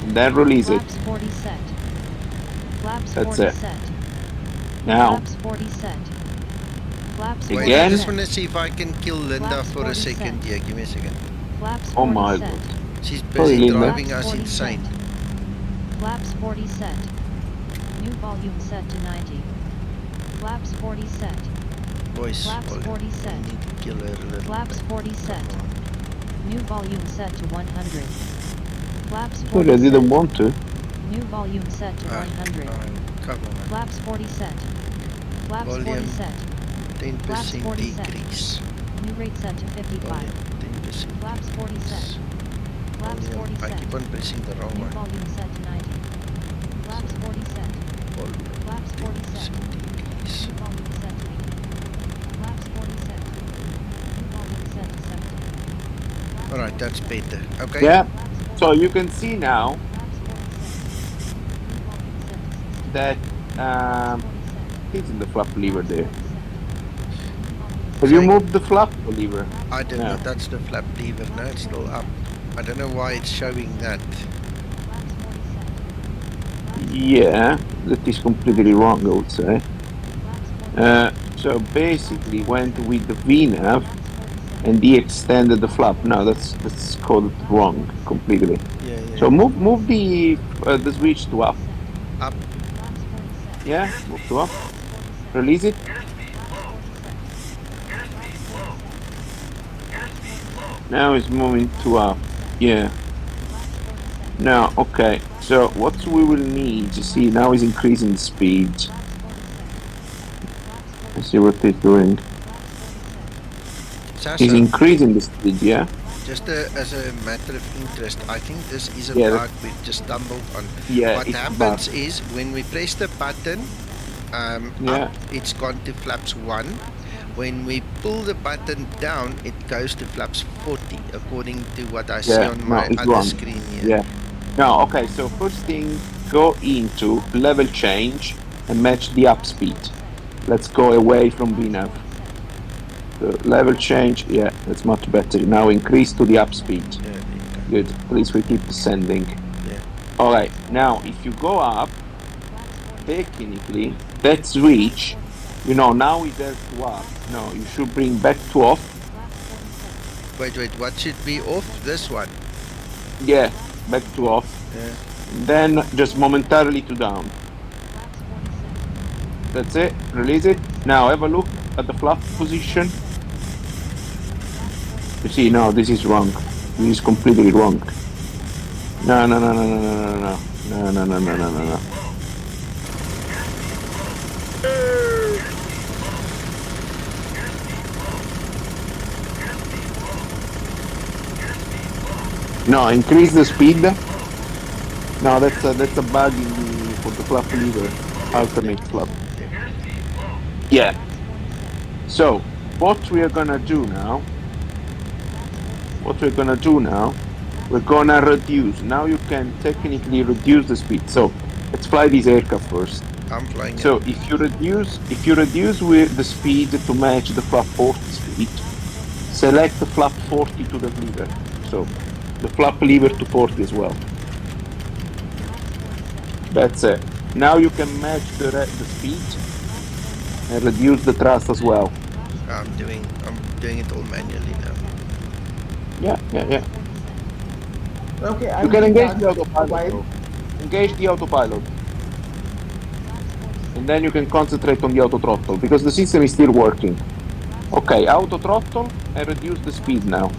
and then release it. That's it. Now, wait, again. I just want to see if I can kill Linda for a second here. Give me a second. Oh my god. She's busy driving us insane. Flaps 40 set. New volume set to 90. Flaps 40 set. Voice Flaps 40 set. I need to kill her a little Flaps bit. 40 set. New volume set to 100. Flaps 40 Sorry, I didn't want to. New volume set to 100. Flaps 40 set. Flaps Volume 40 set. 10% decrease. New rate set to 55. 10% Flaps 40 set. Flaps 40 set. I keep on pressing the wrong New one. volume set to 90. Flaps 40 set. Flaps 40 set. Decrease. New volume set to 80. Flaps 40 set. New volume set to 70. Alright, that's better. Okay. Yeah. So you can see now that it's in the flap lever there. Have you moved the flap lever? I don't know, that's the flap lever. No, it's still up. I don't know why it's showing that. Yeah, that is completely wrong, I would say. So basically went with the VNAV and he extended the flap. No, that's called wrong completely. Yeah. So move the switch to up. Up. Yeah, move to up. Release it. Now it's moving to up. Yeah. Now, okay. So what we will need, you see, now is increasing the speed. Let's see what it's doing. He's increasing the speed, yeah? Just as a matter of interest, I think this is a bug we've just stumbled on. Yeah, what happens is when we press the button, up, it's gone to flaps 1. When we pull the button down, it goes to flaps 40, according to what I see on my other screen here. Yeah. No, okay, so first thing, go into level change and match the up speed. Let's go away from VNAV. The level change, yeah, that's much better. Now increase to the up speed. Yeah, good. At least we keep descending. Yeah. Alright, now if you go up, technically, that switch, you know, now it has to up. No, you should bring back to off. Wait, what should be off? This one? Yeah, back to off. Yeah. Then just momentarily to down. That's it. Release it. Now have a look at the flap position. You see, no, this is wrong. This is completely wrong. No. No, increase the speed. No, that's a bug for the flap lever, alternate flap. Yeah. So what we are gonna do now? We're gonna reduce. Now you can technically reduce the speed. So let's fly this aircraft first. I'm flying. So if you reduce with the speed to match the flap 40 speed, select the flap 40 to the lever. So the flap lever to 40 as well. That's it. Now you can match the speed and reduce the thrust as well. I'm doing it all manually now. Yeah. Okay, you can engage the autopilot. Engage the autopilot. And then you can concentrate on the auto throttle because the system is still working. Okay, auto throttle and reduce the speed now.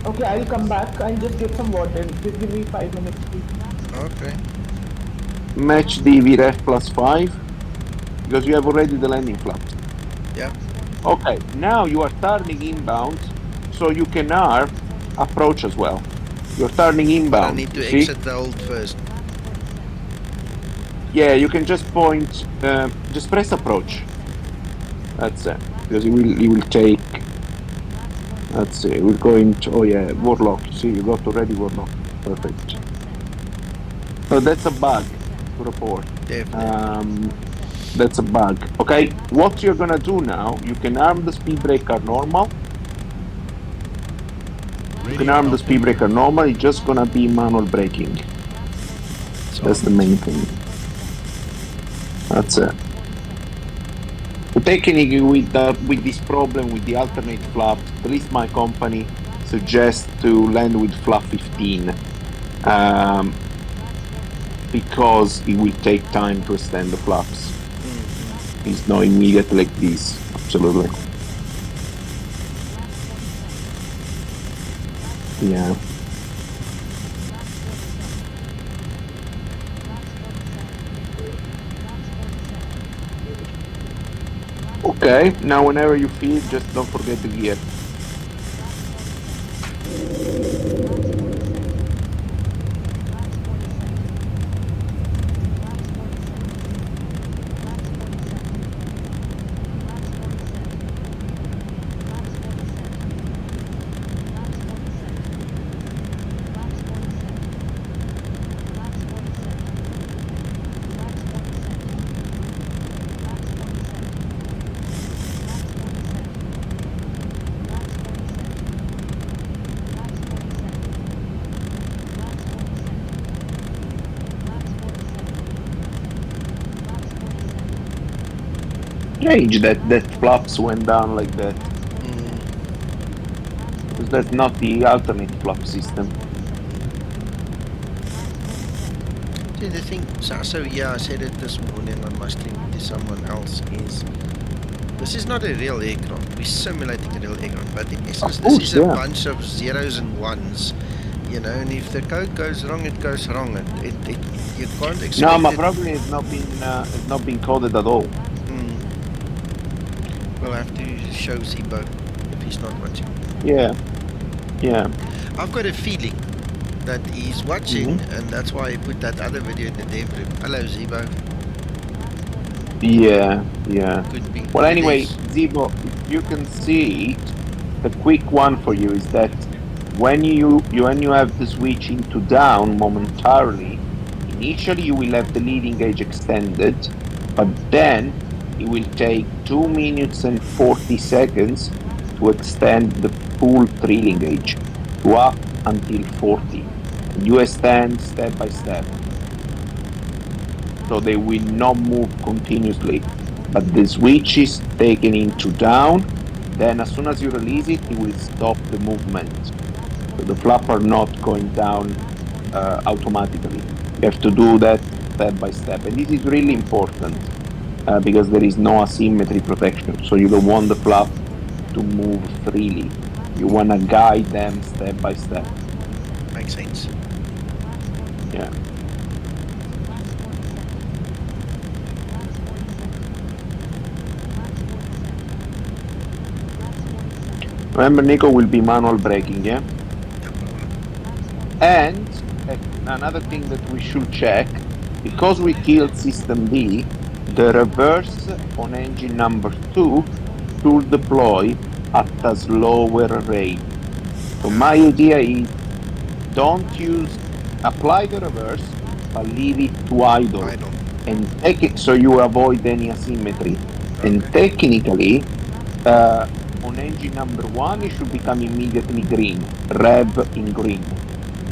Okay, I'll come back. I'll just get some water. Just give me 5 minutes, please. Okay. Match the VREF +5 because you have already the landing flap. Yeah. Okay, now you are turning inbound, so you can arm approach as well. You're turning inbound. I need to exit the hold first. Yeah, you can just point, just press approach. That's it, because he will take. Let's see, we're going to, oh yeah, Warlock. See, you got already Warlock. Perfect. So that's a bug to report. Definitely. That's a bug. Okay, what you're gonna do now, you can arm the speed breaker normal. You can arm the speed breaker normal, it's just gonna be manual braking. That's the main thing. That's it. Technically, with this problem with the alternate flap, at least my company suggests to land with flap 15 because it will take time to extend the flaps. It's not immediate like this, absolutely. Yeah. Okay, now whenever you feel, just don't forget the gear. strange that flaps went down like that. Because that's not the alternate flap system. See, the thing, so yeah, I said it this morning on my stream to someone else, is this is not a real aircraft. We're simulating a real aircraft, but in essence, this is a bunch of zeros and ones, you know, and if the code goes wrong, it goes wrong. You can't expect No, my problem is not been coded at all. We'll have to show Zibo if he's not watching. Yeah. Yeah. I've got a feeling that he's watching, and that's why he put that other video in the dev room. Hello, Zibo. Yeah, yeah. Could be. Well, anyway, Zibo, if you can see it, the quick one for you is that when you have the switch into down momentarily, initially you will have the leading edge extended, but then it will take 2 minutes and 40 seconds to extend the full trailing edge to up until 40. You extend step by step. So they will not move continuously, but the switch is taken into down, then as soon as you release it, it will stop the movement. So the flap are not going down automatically. You have to do that step by step, and this is really important because there is no asymmetry protection, so you don't want the flap to move freely. You want to guide them step by step. Makes sense. Yeah. Remember, Nico will be manual braking, yeah? And another thing that we should check, because we killed System B, the reverse on engine number 2 should deploy at a slower rate. So my idea is don't apply the reverse, but leave it to idle. And take it so you avoid any asymmetry. And technically, on engine number 1, it should become immediately green, rev in green.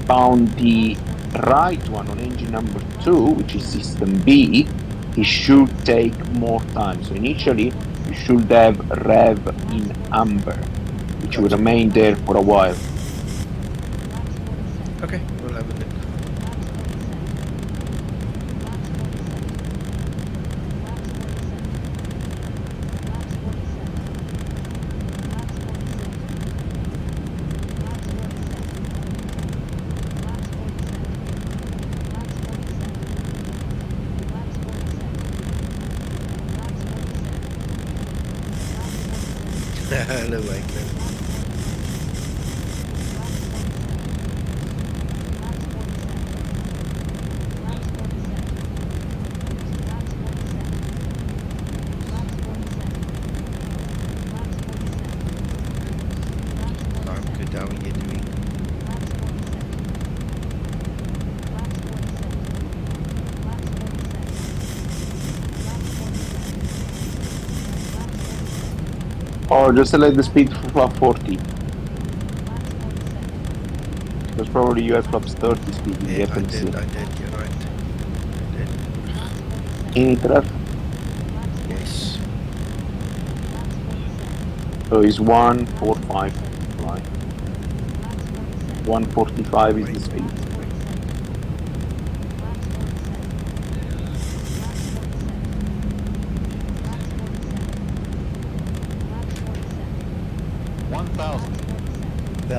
On the right one, on engine number 2, which is System B, it should take more time. So initially, you should have rev in amber, which will remain there for a while. Okay, we'll have a look. Hello, Wakeman. I'm good. How are you doing? Or just select the speed for flap 40. Because probably you have flaps 30 speed in the FMC. I did, you're right. Any traf? Yes. So it's 145 fly. 145 is the speed.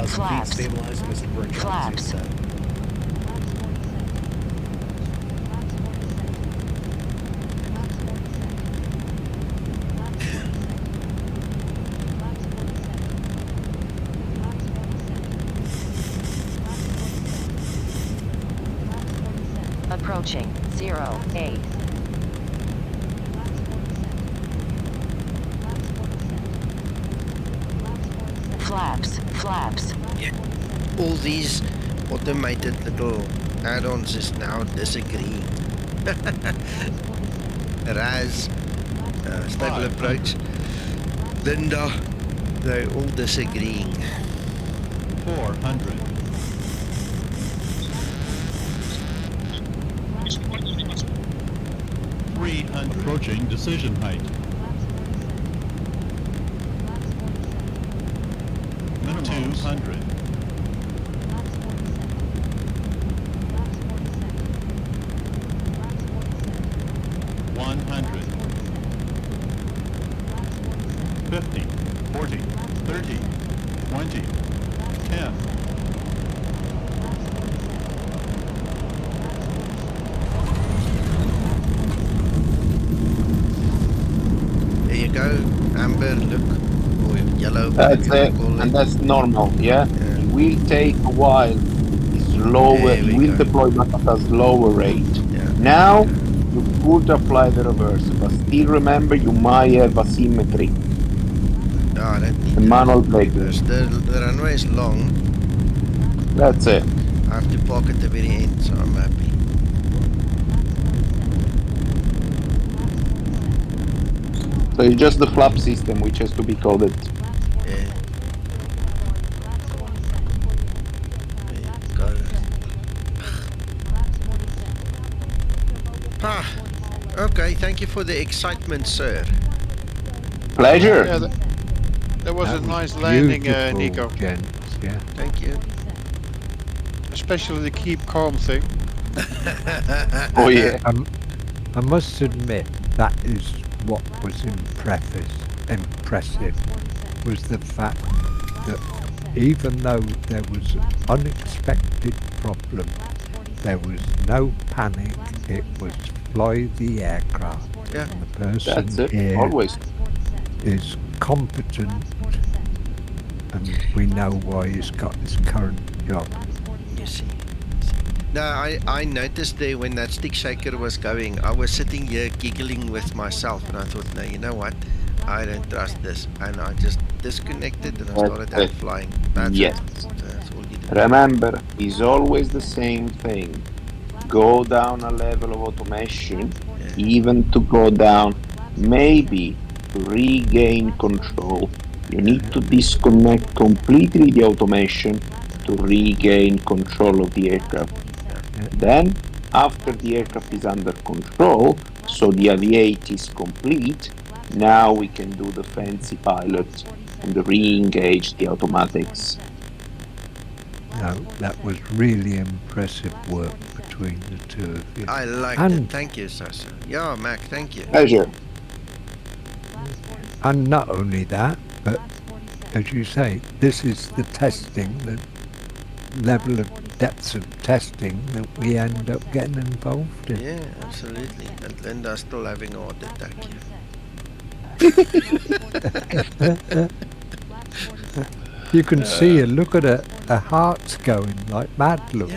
Flaps. Feet stabilized, Mr. Burke. Flaps. Approaching 08. Flaps. Yeah. All these automated little add-ons is now disagreeing. Raz, stable approach, Linda, they're all disagreeing. 400. Approaching decision height. 200. 100. 50, 40, 30, 20, 10. There you go, amber, look, or yellow, That's whatever you it, call and it. that's normal, yeah? It will take a while. It's lower, There it we will go. deploy but at a slower rate. Yeah. Now, you could apply the reverse, but still remember you might have asymmetry. No, I don't need The manual braking. reverse. The runway is long. That's it. I have to park at the very end, so I'm happy. So it's just the flap system which has to be coded. Yeah. There you go. Ah, okay, thank you for the excitement, sir. Pleasure. Yeah, that was That a was nice landing, beautiful, Nico. gents, yeah. Thank you. Especially the keep calm thing. Oh yeah. I must admit that is what was impressive was the fact that even though there was an unexpected problem, there was no panic. It was fly the aircraft. Yeah. And the person That's it. here Always. is competent, and we know why he's got his current job. You see. No, I noticed there when that stick shaker was going, I was sitting here giggling with myself, and I thought, no, you know what? I don't trust this, and I just disconnected and I started out flying. That's yes. it. That's all you do. Remember, it's always the same thing. Go down a level of automation, even to go down, maybe to regain control. You need to disconnect completely the automation to regain control of the aircraft. Then, after the aircraft is under control, so the aviate is complete, now we can do the fancy pilot and re-engage the automatics. No, that was really impressive work between the two of you. I liked it. Thank you, Sasa. Yeah, Mac, thank you. Pleasure. And not only that, but as you say, this is the testing, the level of depths of testing that we end up getting involved in. Yeah, absolutely. And Linda's still having a heart attack here. You can see her, look at her heart's going like mad, look.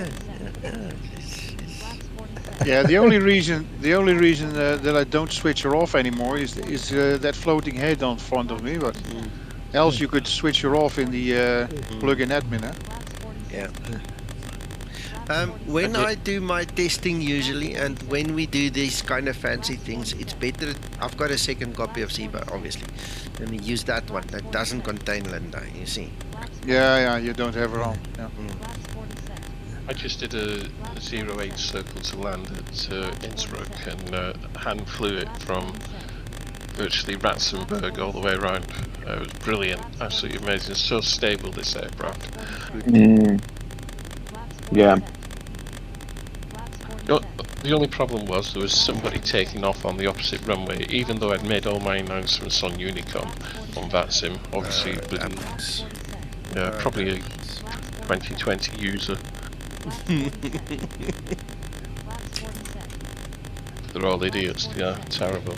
Yeah, the only reason that I don't switch her off anymore is that floating head on front of me. But else you could switch her off in the plug-in admin. Huh? Yeah. When I do my testing usually, and when we do these kind of fancy things, it's better. I've got a second copy of Zibo, obviously. Let me use that one. That doesn't contain Linda, you see. Yeah, you don't have her on. Yeah. I just did a 08 circle to land at Innsbruck and hand flew it from virtually Ratzenberg all the way around. It was brilliant, absolutely amazing. So stable, this aircraft. Yeah. The only problem was there was somebody taking off on the opposite runway, even though I'd made all my announcements on Unicom, on VATSIM, obviously, probably a 2020 user. They're all idiots, yeah, terrible.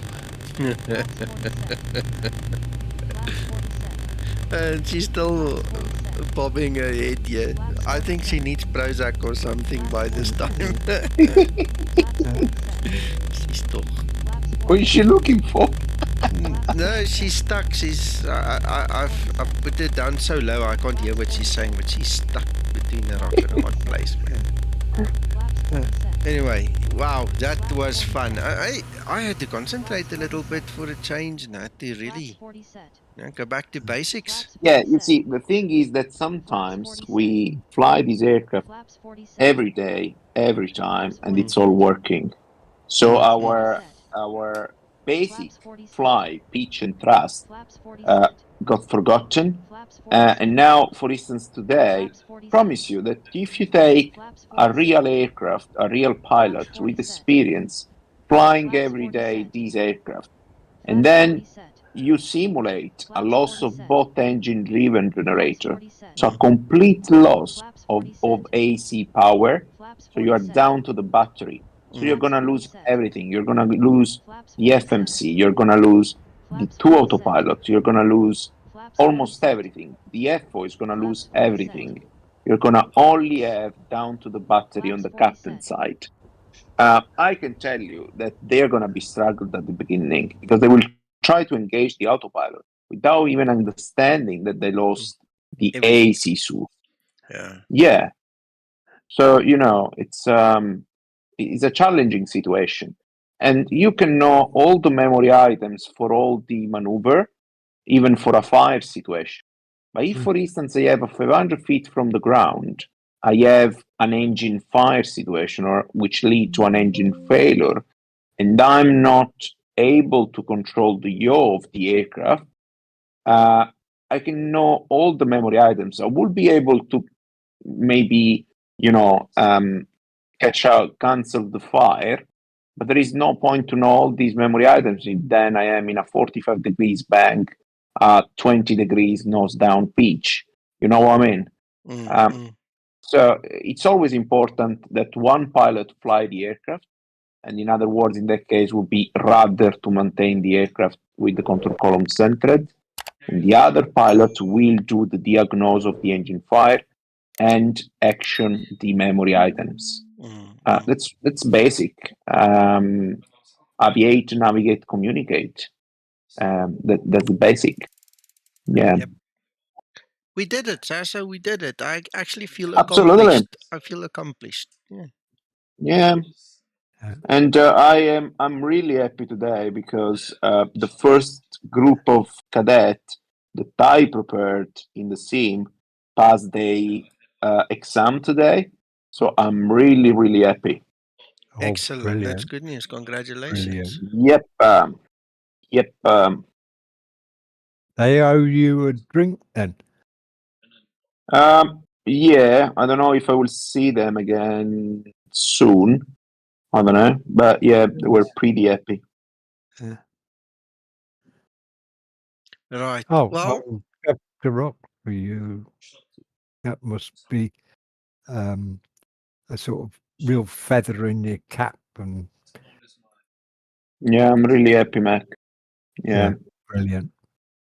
And she's still bobbing her head here. I think she needs Prozac or something by this time. She's still... What is she looking for? No, she's stuck. She's... I've put her down so low I can't hear what she's saying, but she's stuck between a rock and a hard place, man. Anyway, wow, that was fun. I had to concentrate a little bit for a change, and I had to really go back to basics. Yeah, you see, the thing is that sometimes we fly this aircraft every day, every time, and it's all working. So our basic fly, pitch, and thrust got forgotten. And now, for instance, today, promise you that if you take a real aircraft, a real pilot with experience, flying every day these aircraft, and then you simulate a loss of both engine-driven generator, so a complete loss of AC power, so you are down to the battery. So you're going to lose everything. You're going to lose the FMC. You're going to lose the two autopilots. You're going to lose almost everything. The FO is going to lose everything. You're going to only have down to the battery on the captain side. I can tell you that they're going to be struggled at the beginning because they will try to engage the autopilot without even understanding that they lost the AC suit. Yeah. So, you know, it's a challenging situation. And you can know all the memory items for all the maneuver, even for a fire situation. But if, for instance, I have a 500 feet from the ground, I have an engine fire situation or which lead to an engine failure, and I'm not able to control the yaw of the aircraft, I can know all the memory items. I will be able to maybe, you know, catch out, cancel the fire, but there is no point to know all these memory items if then I am in a 45 degrees bank, 20 degrees nose down pitch. You know what I mean? So it's always important that one pilot fly the aircraft, and in other words, in that case, would be rudder to maintain the aircraft with the control column centered, and the other pilot will do the diagnose of the engine fire and action the memory items. That's basic. Aviate, navigate, communicate. That's basic. Yeah. Yep. We did it, Sasha. We did it. I actually feel Absolutely. accomplished. I feel accomplished. Yeah. Yeah. And I'm really happy today because the first group of cadet that I prepared in the sim passed the exam today. So I'm really, really happy. Excellent. Brilliant. That's good news. Congratulations. Yep. Yep. They owe you a drink then. Yeah, I don't know if I will see them again soon. I don't know, but yeah, we're pretty happy. Yeah. Right. Oh, well, Dr. Rock for you. That must be a sort of real feather in your cap. And yeah, I'm really happy, Mac. Yeah, brilliant.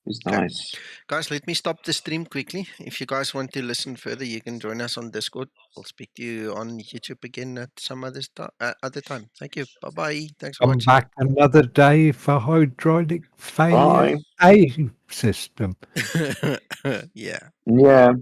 It's nice. Guys, let me stop the stream quickly. If you guys want to listen further, you can join us on Discord. We'll speak to you on YouTube again at some other time. Thank you. Bye-bye. Thanks for Come watching. back another day for hydraulic failure A system. Yeah. Yeah.